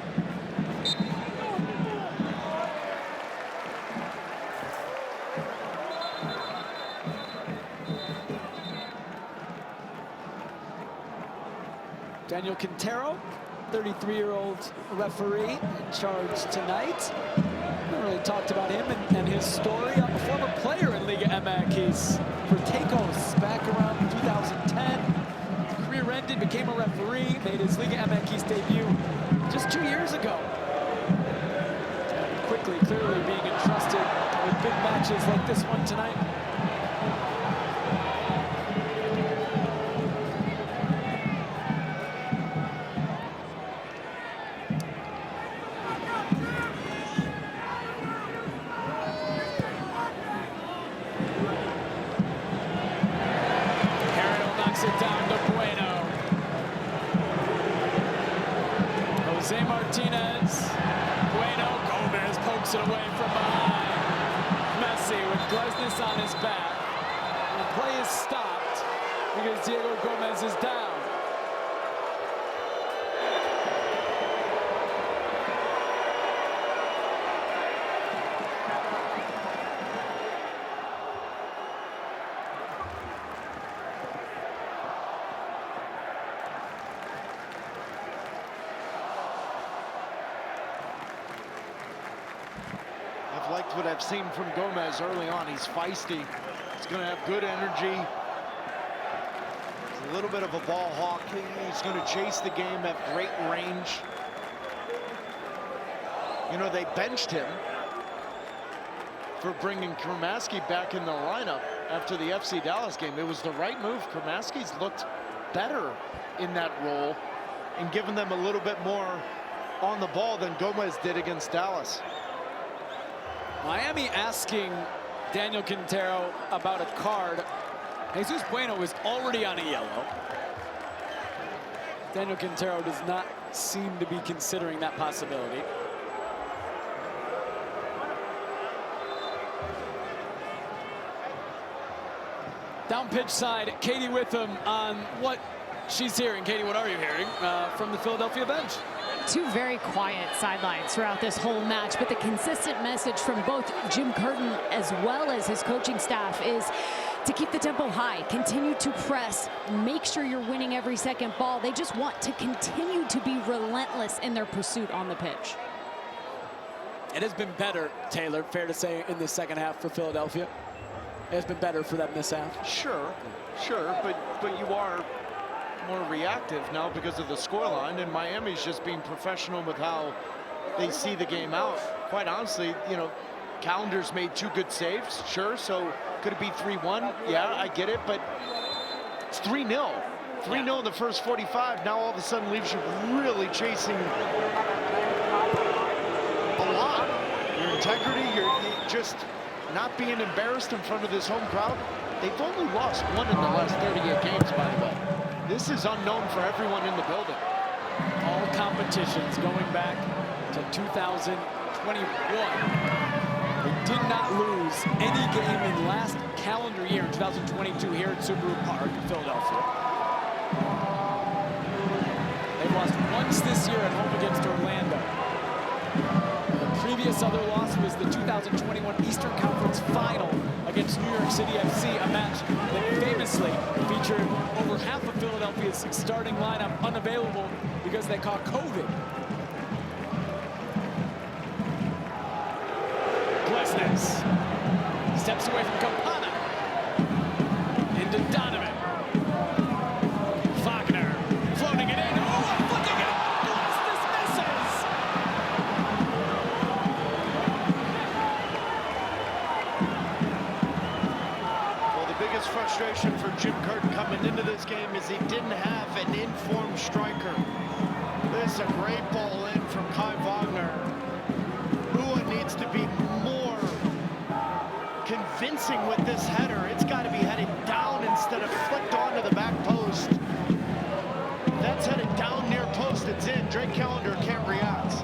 Daniel Quintero, 33-year-old referee in charge tonight. We haven't really talked about him and his story. A former player in Liga MX for Tecos back around 2010. Career ended, became a referee, made his Liga MX debut just 2 years ago. Quickly, clearly being entrusted with big matches like this one tonight. Martinez, Bueno, Gomez pokes it away from behind. Messi with Glesnes on his back. The play is stopped because Diego Gomez is down. liked what I've seen from Gomez early on. He's feisty. He's going to have good energy. He's a little bit of a ball hawk. He's going to chase the game, have great range. You know, they benched him for bringing Cremaschi back in the lineup after the FC Dallas game. It was the right move. Cremaschi's looked better in that role and given them a little bit more on the ball than Gomez did against Dallas. Miami asking Daniel Quintero about a card. Jesus Bueno was already on a yellow. Daniel Quintero does not seem to be considering that possibility. Down pitch side, Katie Witham on what she's hearing. Katie, what are you hearing from the Philadelphia bench? Two very quiet sidelines throughout this whole match, but the consistent message from both Jim Curtin as well as his coaching staff is to keep the tempo high, continue to press, make sure you're winning every second ball. They just want to continue to be relentless in their pursuit on the pitch. It has been better, Taylor, fair to say, in the second half for Philadelphia. It has been better for them this half. Sure, but you are more reactive now because of the scoreline, and Miami's just being professional with how they see the game out. Quite honestly, you know, Calendar's made 2 good saves, sure, so could it be 3-1? Yeah, I get it, but it's 3-0. 3-0 in the first 45, now all of a sudden leaves you really chasing a lot. Your integrity, you're just not being embarrassed in front of this home crowd. They've only lost 1 in the last 38 games, by the way. This is unknown for everyone in the building. All competitions going back to 2021. They did not lose any game in last calendar year in 2022 here at Subaru Park in Philadelphia. They've lost once this year at home against Orlando. The previous other loss was the 2021 Eastern Conference Final against New York City FC, a match that famously featured over half of Philadelphia's starting lineup unavailable because they caught COVID. Glesnes steps away from Campana into Donovan. Wagner floating it in. Oh, flicking it! Glesnes misses! Well, the biggest frustration for Jim Curtin coming into this game is he didn't have an informed striker. This is a great ball in from Kai Wagner. Ua needs to be more convincing with this header. It's got to be headed down instead of flicked onto the back post. That's headed down near post. It's in. Drake Callender can't react.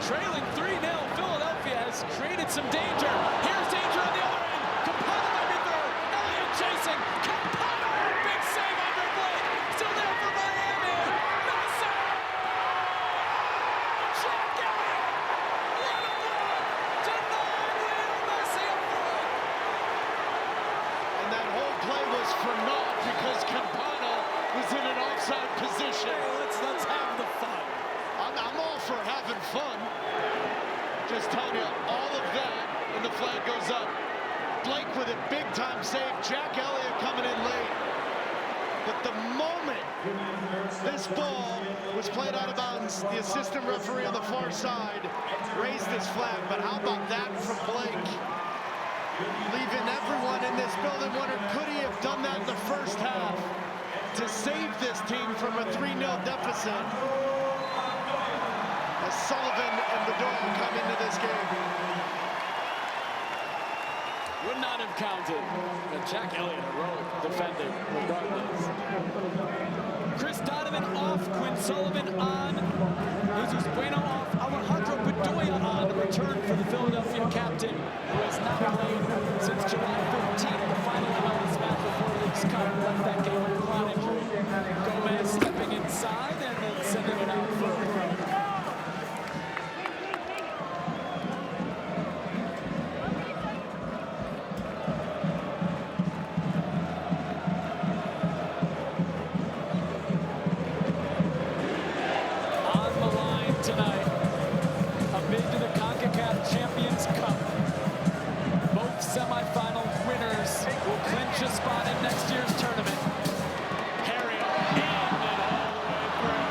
Trailing 3-0, Philadelphia has created some danger. Here's danger on the other end. Campana might be through. Elliott chasing. Campana, big save under Blake. Still there for Miami. Messi. Jack Elliott. What a block. Denied Lionel Messi up front. And that whole play was for naught because Campana was in an offside position. Let's have the fun. I'm all for having fun. Just telling you, all of that, and the flag goes up. Blake with a big-time save. Jack Elliott coming in late. But the moment this ball was played out of bounds, the assistant referee on the far side raised his flag. But how about that from Blake? Leaving everyone in this building wondering, could he have done that in the first half to save this team from a 3-0 deficit? As Sullivan and Bedoya come into this game. Would not have counted. And Jack Elliott, heroic defending regardless. Chris Donovan off, Quinn Sullivan on, Jesus Bueno off, Alejandro Bedoya on, the return for the Philadelphia captain, who has not played since July 15th, the final MLS match before Leagues Cup, left that game with a quad injury. Gomez stepping inside and then sending it out for a throw. Semi-final winners will clinch a spot in next year's tournament. Harry in and all the way through.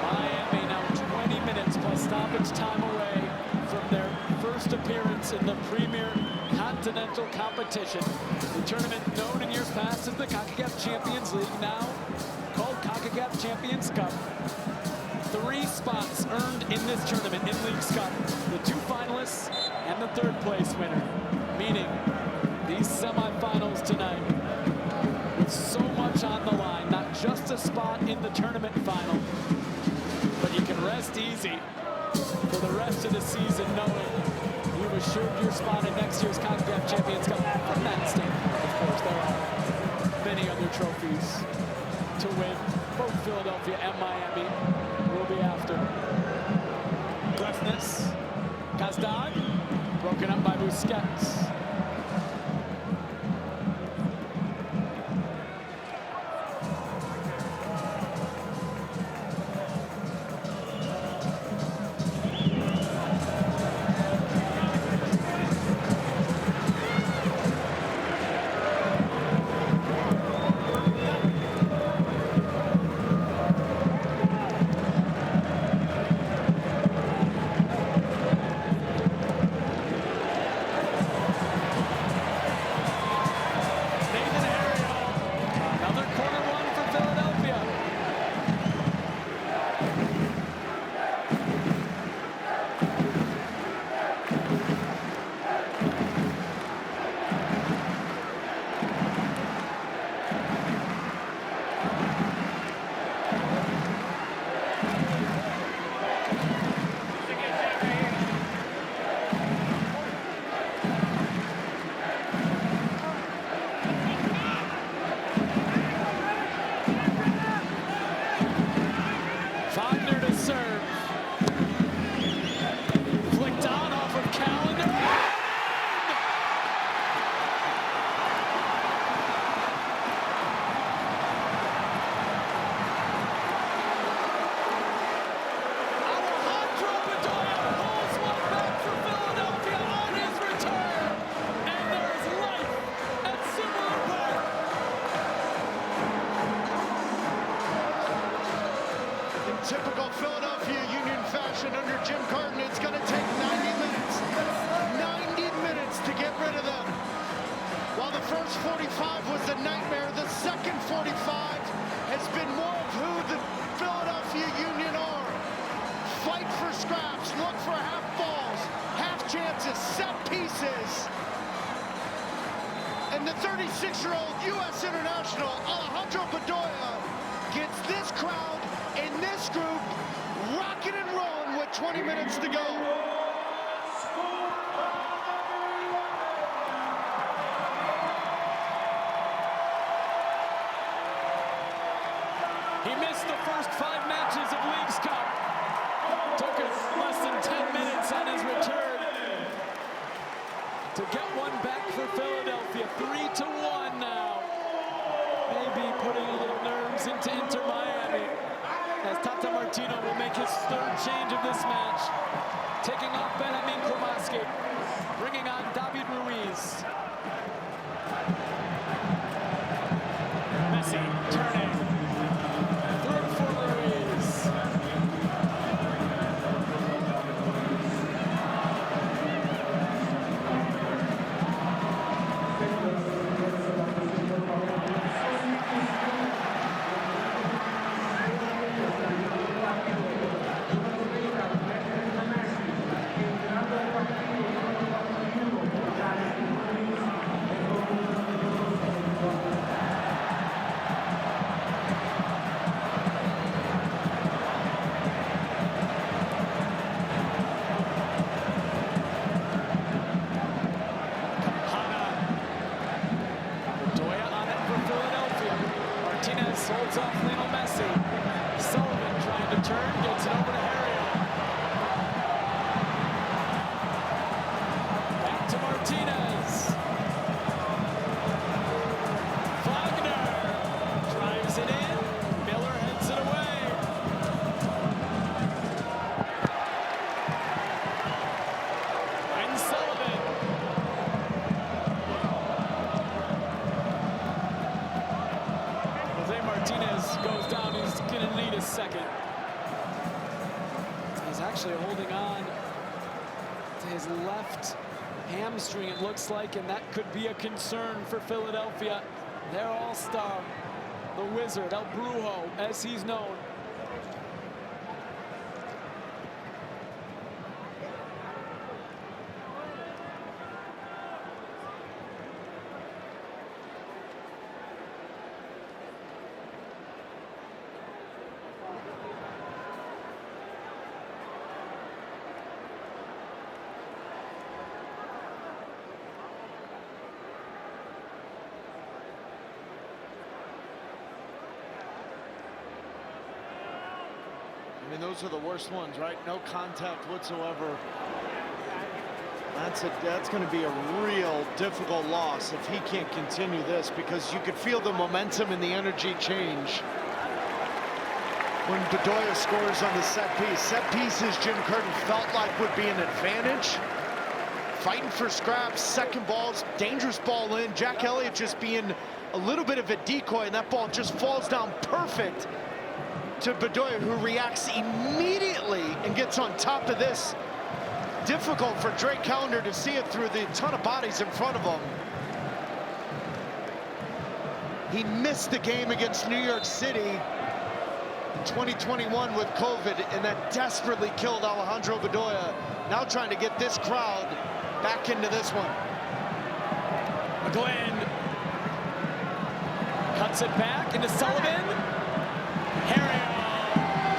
Miami now 20 minutes plus stoppage time away from their first appearance in the premier continental competition. The tournament known in years past as the CONCACAF Champions League, now called CONCACAF Champions Cup. 3 spots earned in this tournament in Leagues Cup. The 2 finalists and the 3rd place winner. Meaning these semifinals tonight with so much on the line, not just a spot in the tournament final, but you can rest easy for the rest of the season knowing you've assured your spot in next year's CONCACAF Champions Cup. From that standpoint, of course, there are many other trophies to win. Both Philadelphia and Miami will be after. Glesnes, Gazdag, broken up by Busquets. Typical Philadelphia Union fashion under Jim Carton, it's going to take 90 minutes. 90 minutes to get rid of them. While the first 45 was a nightmare, the second 45 has been more of who the Philadelphia Union are. Fight for scraps, look for half balls, half chances, set pieces. And the 36-year-old U.S. international, Alejandro Bedoya, gets this crowd in this group rocking and rolling with 20 minutes to go. He missed the first 5 matches of Leagues Cup. Took it less than 10 minutes on his return to get one back for Philadelphia. 3-1 now. Maybe putting a little nerves into Inter Miami, as Tata Martino will make his 3rd change of this match. Taking off Benjamin Kromaski, bringing on David Ruiz. Messi turning. Through for Ruiz. hamstring, it looks like, and that could be a concern for Philadelphia. Their all-star, the Wizard, El Brujo, as he's known. I mean, those are the worst ones, right? No contact whatsoever. That's going to be a real difficult loss if he can't continue this, because you could feel the momentum and the energy change when Bedoya scores on the set piece. Set pieces, Jim Curtin felt like would be an advantage. Fighting for scraps, second balls, dangerous ball in. Jack Elliott just being a little bit of a decoy, and that ball just falls down perfect to Bedoya, who reacts immediately and gets on top of this. Difficult for Drake Callender to see it through the ton of bodies in front of him. He missed the game against New York City in 2021 with COVID, and that desperately killed Alejandro Bedoya. Now trying to get this crowd back into this one. McGlynn cuts it back into Sullivan. Herrio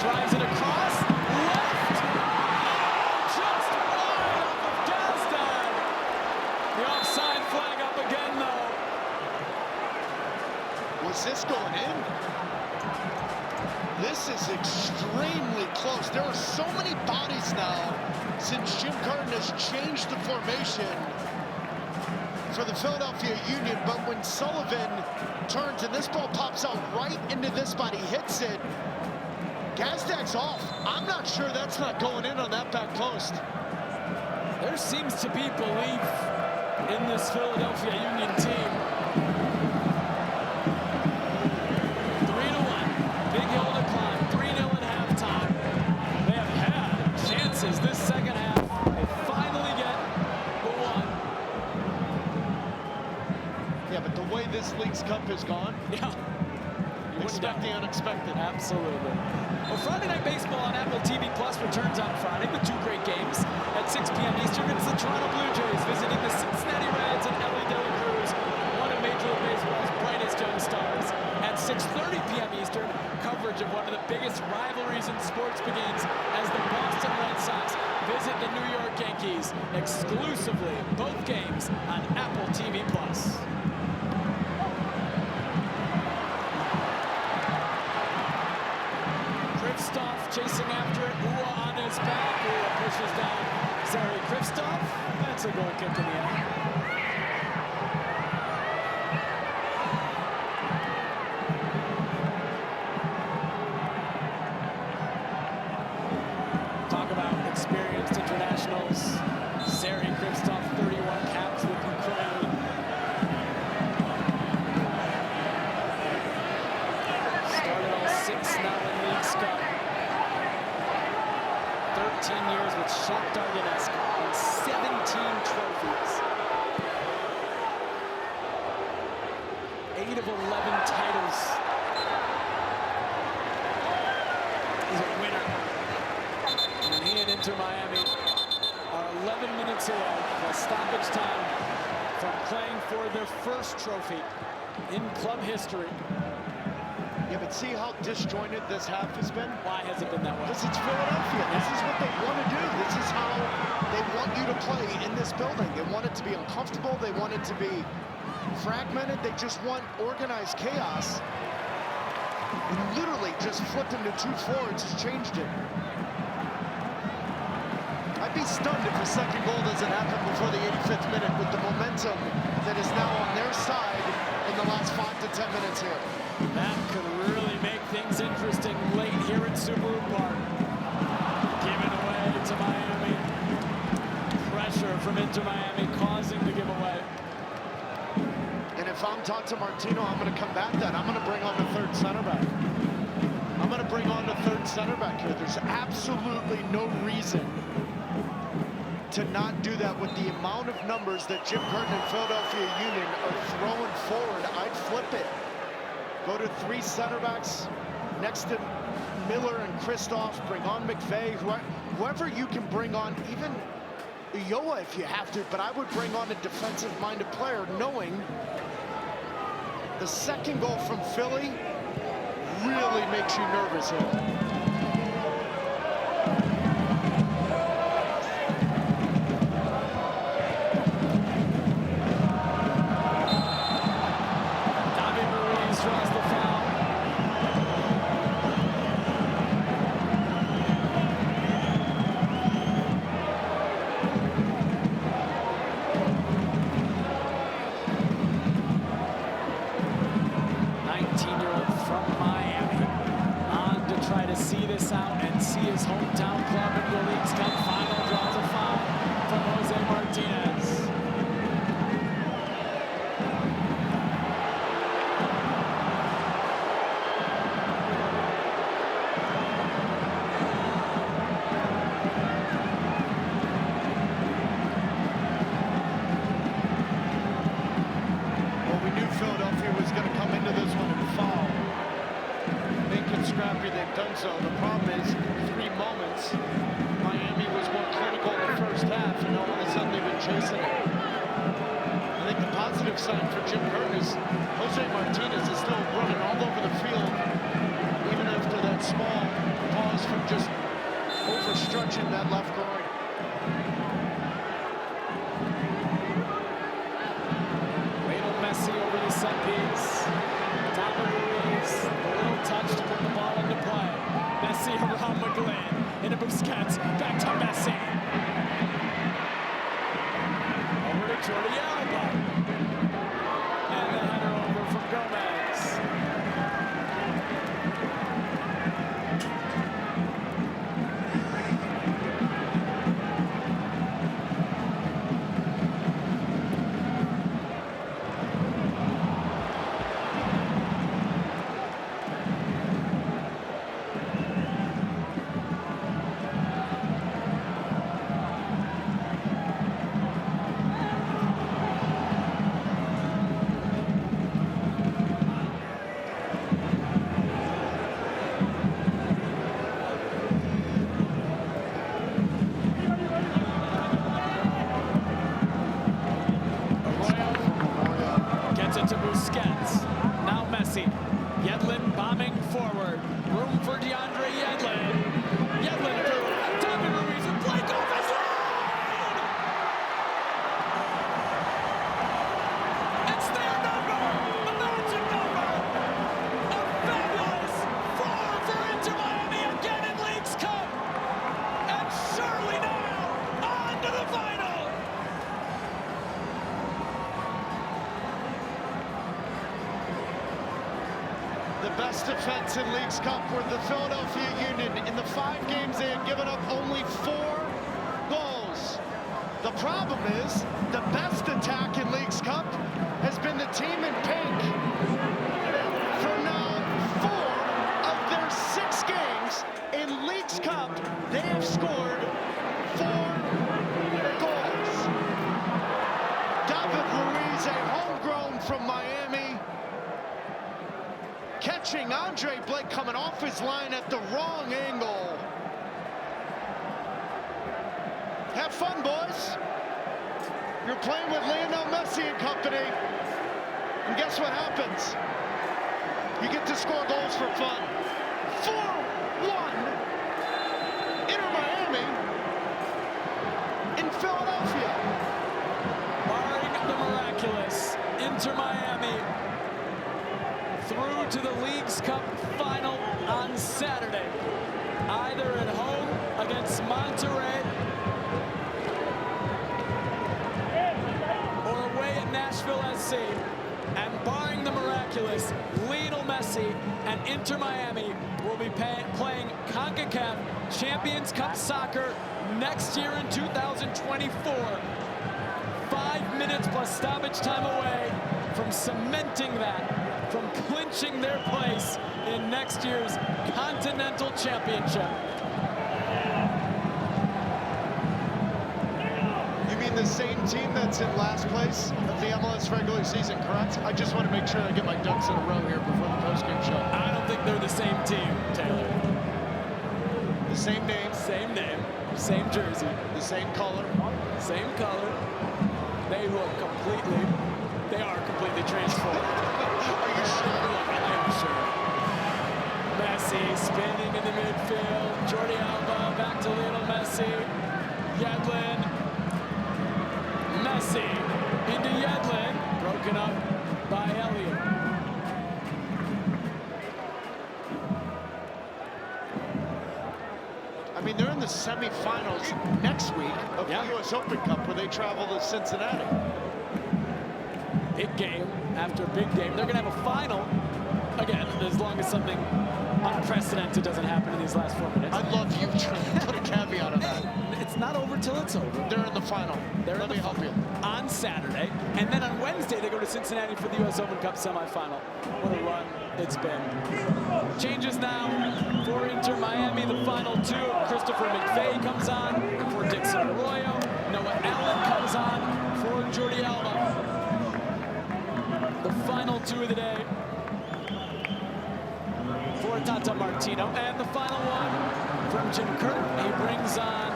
drives it across. Left. Just wide off of Gazdan. The offside flag up again, though. Was this going in? This is extremely close. There are so many bodies now since Jim Curtin has changed the formation for the Philadelphia Union, but when Sullivan turns and this ball pops out right into this body, hits it, Gazdan's off. I'm not sure that's not going in on that back post. There seems to be belief in this Philadelphia Union team. 3-1, big hill to climb, 3-0 at halftime. They have had chances this second half. They finally get the one. Yeah, but the way this Leagues Cup has gone, Yeah. expect the unexpected. Absolutely. Well, Friday Night Baseball on Apple TV Plus returns on Friday with 2 great games. At 6 p.m. Eastern, it's the Toronto Blue Jays visiting the Cincinnati Reds and Elly De La Cruz, one of Major League Baseball's brightest young stars. At 6:30 p.m. Eastern, coverage of one of the biggest rivalries in sports begins as the Boston Red Sox visit the New York Yankees exclusively, both games on Apple TV Plus. Kristoff chasing after it. Ua on his back. Ua pushes down Zary Kristoff. That's a goal kick in the end. Talk about experienced internationals. Zary Kristoff, 31 caps with Ukraine. Started all 6 now in Leagues Cup. 13 years with Shakhtar Donetsk and 17 trophies. 8 of 11 titles. He's a winner. And he and Inter Miami are 11 minutes away by stoppage time from playing for their first trophy in club history. Yeah, but see how disjointed this half has been? Why has it been that way? Because it's Philadelphia. This is what they want to do. This is how they want you to play in this building. They want it to be uncomfortable. They want it to be fragmented. They just want organized chaos. And literally just flipping to 2 forwards has changed it. I'd be stunned if a second goal doesn't happen before the 85th minute with the momentum that is now on their side in the last 5 to 10 minutes here. That could really make things interesting late here at Subaru Park. Given away to Miami. Pressure from Inter Miami causing the giveaway. And if I'm Tata Martino, I'm going to combat that. I'm going to bring on the third center back. I'm going to bring on the third center back here. There's absolutely no reason to not do that with the amount of numbers that Jim Curtin and Philadelphia Union are throwing forward. I'd flip it. Go to 3 center backs next to Miller and Kristoff. Bring on McVay, whoever you can bring on, even Ulloa if you have to, but I would bring on a defensive-minded player, knowing the second goal from Philly really makes you nervous here. Defense in Leagues Cup were the Philadelphia Union. In the 5 games, they had given up only 4 goals. The problem is, the best attack in Leagues Cup has been the team in pink. For now, 4 of their 6 games in Leagues Cup, they have scored 4 goals. David Ruiz, a homegrown from Miami, catching Andre Blake coming off his line at the wrong angle. Have fun, boys. You're playing with Lionel Messi and company. And guess what happens? You get to score goals for fun. 4-1. Inter Miami in Philadelphia. Barring the miraculous, Inter Miami through to the Leagues Cup final on Saturday, either at home against Monterrey or away at Nashville SC. And barring the miraculous, Lionel Messi and Inter Miami will be playing CONCACAF Champions Cup soccer next year in 2024. 5 minutes plus stoppage time away from cementing that, from clinching their place in next year's Continental Championship. the same team that's in last place of the MLS regular season, correct? I just want to make sure I get my ducks in a row here before the postgame show. I don't think they're the same team, Taylor. The same name. Same name, same jersey, The same color. same color. They are completely transformed. Are you sure? I am sure. Messi spinning in the midfield. Jordi Alba back to Lionel Messi. Yedlin. Messi into Yedlin. Broken up by Elliott. I mean, they're in the semifinals next week of Yeah. the U.S. Open Cup where they travel to Cincinnati. Big game after big game. They're going to have a final. Again, as long as something unprecedented doesn't happen in these last 4 minutes. I love you trying to put a caveat on that. It's not over till it's over. They're in the final. Let me help you. On Saturday, and then on Wednesday they go to Cincinnati for the U.S. Open Cup semifinal. What a run it's been. Changes now for Inter Miami. The final two. Christopher McVeigh comes on for Dixon Arroyo. Noah Allen comes on for Jordi Alba. The final two of the day for Tata Martino. And the final one from Jim Curtin. He brings on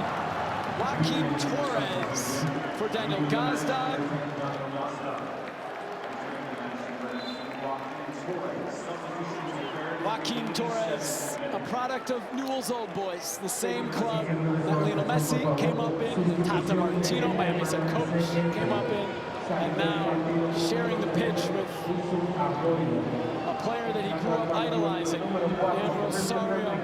Joaquin Torres for Daniel Gazdag. Joaquin Torres, a product of Newell's Old Boys, the same club that Lionel Messi came up in, Tata Martino, Miami's head coach, came up in, and now sharing the pitch with a player that he grew up idolizing, in Rosario.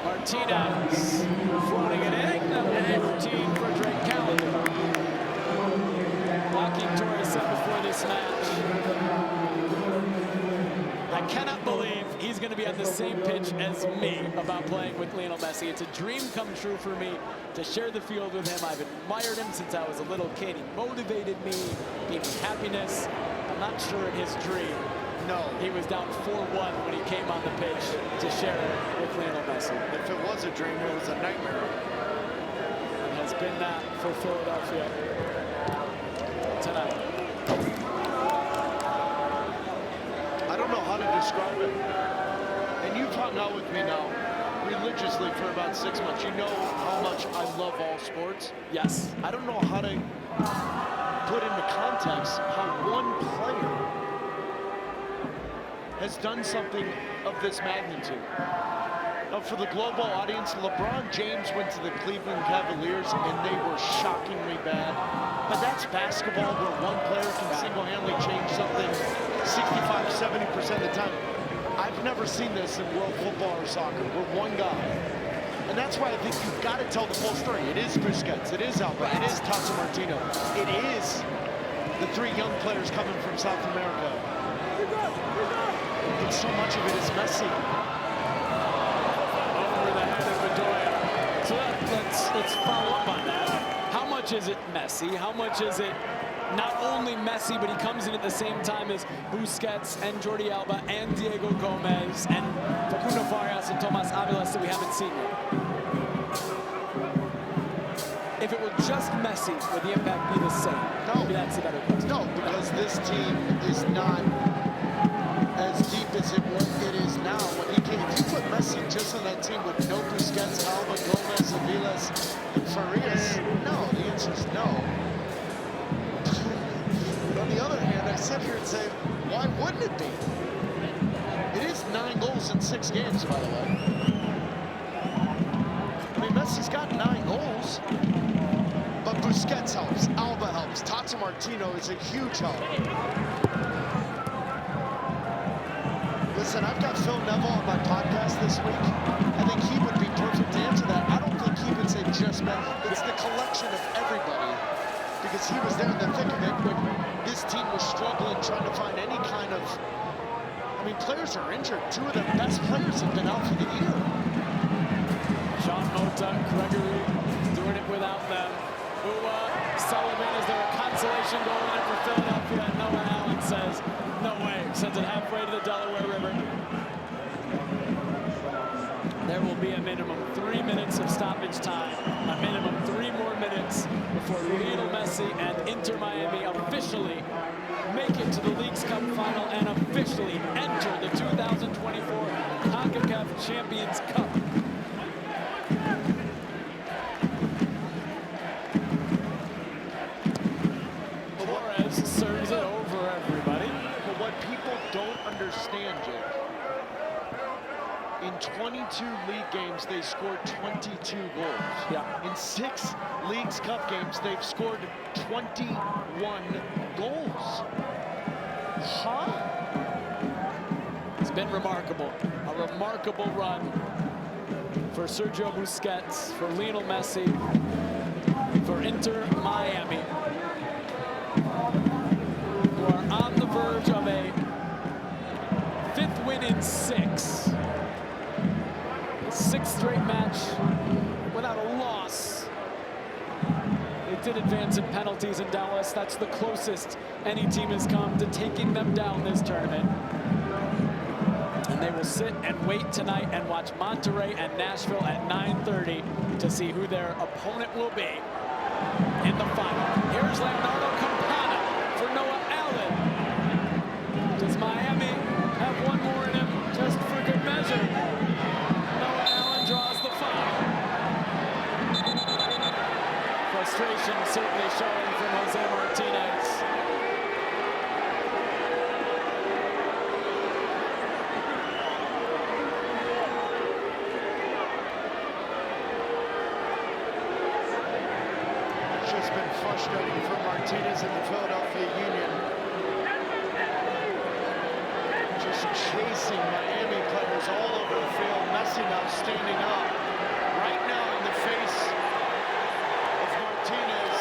Martinez floating it in, number 18 for Drake Callender. Joaquin Torres said before this match, I cannot believe he's going to be on the same pitch as me about playing with Lionel Messi. It's a dream come true for me to share the field with him. I've admired him since I was a little kid. He motivated me, gave me happiness. I'm not sure in his dream. No. He was down 4-1 when he came on the pitch to share it with Lionel Messi. If it was a dream, it was a nightmare. And has been that for Philadelphia tonight. I don't know how to describe it. And you've hung out with me now religiously for about 6 months. You know how much I love all sports. Yes. I don't know how to put into context how one player has done something of this magnitude. Now, for the global audience, LeBron James went to the Cleveland Cavaliers and they were shockingly bad. But that's basketball where one player can single-handedly change something 65–70% of the time. I've never seen this in world football or soccer. We're one guy. And that's why I think you've got to tell the full story. It is Busquets, it is Alba, it is Tata Martino. It is the three young players coming from South America. And so much of it is Messi. Over the head of Bedoya. So let's follow up on that. How much is it Messi? How much is it not only Messi, but he comes in at the same time as Busquets and Jordi Alba and Diego Gomez and Facundo Farias and Tomas Aviles that we haven't seen yet? If it were just Messi, would the impact be the same? No. Maybe that's a better question. No, because this team is not as deep as it is now. When he came, if you put Messi just on that team with no Busquets, Alba, Gomez, Aviles, and Farias, no, the answer is no. On the other hand, I sit here and say, why wouldn't it be? It is 9 goals in 6 games, by the way. I mean, Messi's got 9 goals. But Busquets helps, Alba helps, Tata Martino is a huge help. Listen, I've got Phil Neville on my podcast this week. I think he would be perfect to answer that. I don't think he would say just Messi. It's the collection of everybody. Because he was there in the thick of it when this team was struggling, trying to find any kind of... I mean, players are injured. 2 of the best players have been out for the year. Jean Mota, Gregory, doing it without them. Sullivan, is there a consolation goal in it for Philadelphia? Noah Allen says No way. Sends it halfway to the Delaware River. There will be a minimum 3 minutes of stoppage time. A minimum 3 more minutes before Lionel Messi and Inter Miami officially make it to the Leagues Cup final and officially enter the 2024 CONCACAF Champions Cup. Flores serves it over everybody. But what people don't understand, Jake, in 22 league games, they scored 22 goals. Yeah. In 6 Leagues Cup games, they've scored 21 goals. Huh? It's been remarkable. A remarkable run for Sergio Busquets, for Lionel Messi, for Inter Miami, who are on the verge of a 5th win in 6. 6th straight match without a loss. They did advance in penalties in Dallas. That's the closest any team has come to taking them down this tournament. And they will sit and wait tonight and watch Monterrey and Nashville at 9:30 to see who their opponent will be in the final. Here's Leonardo Campana for Noah Allen. Does Miami have one more in him just for good measure? Noah Allen draws the foul. Frustration certainly showing from Jose Martinez. It's just been frustrating for Martinez and the Philadelphia Union. Just chasing Miami players all over the field. Messi now standing up right now in the face of Martinez.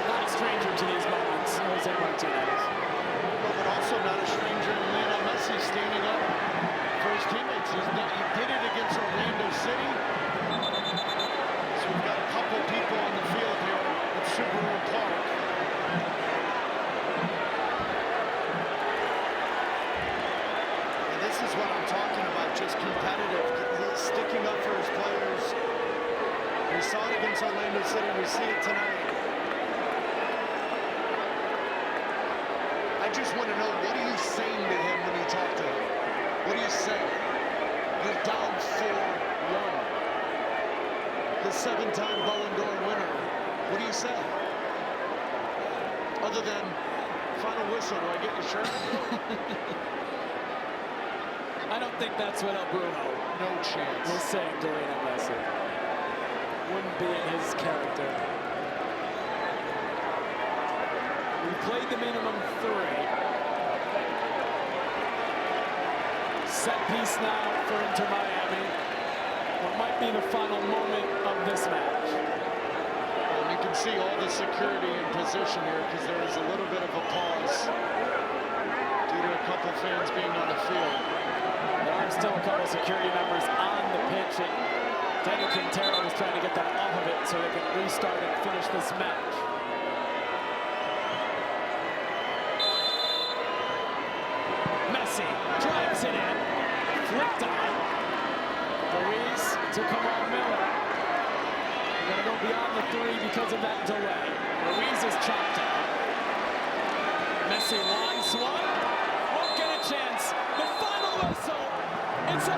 Not a stranger to these moments, Jose Martinez. But also not a stranger in Lionel Messi standing up for his teammates. He did it against Orlando City. So we've got a couple people on the field here at Subaru Park. And this is what I'm talking about, just competitive, sticking up for his players. We saw it against Orlando City, we see it tonight. I just want to know, what are you saying to him when you talk to him? What do you say? You're down 4-1. The 7-time Ballon d'Or winner. What do you say? Other than, final whistle, do I get your shirt? I don't think that's what El Bruno No chance. was saying to Lionel Messi. Wouldn't be in his character. We played the minimum 3. Set piece now for Inter Miami. What might be the final moment of this match. And you can see all the security in position here because there is a little bit of a pause due to a couple fans being on the field. There are still a couple security members on the pitch, and Daniel Quintero is trying to get them off of it so they can restart and finish this match. Messi drives it in, flipped on. Ruiz to Kamal Miller. They're going to go beyond the 3 because of that delay. Ruiz is chopped out. Messi long swung. Won't get a chance. The final whistle. It's a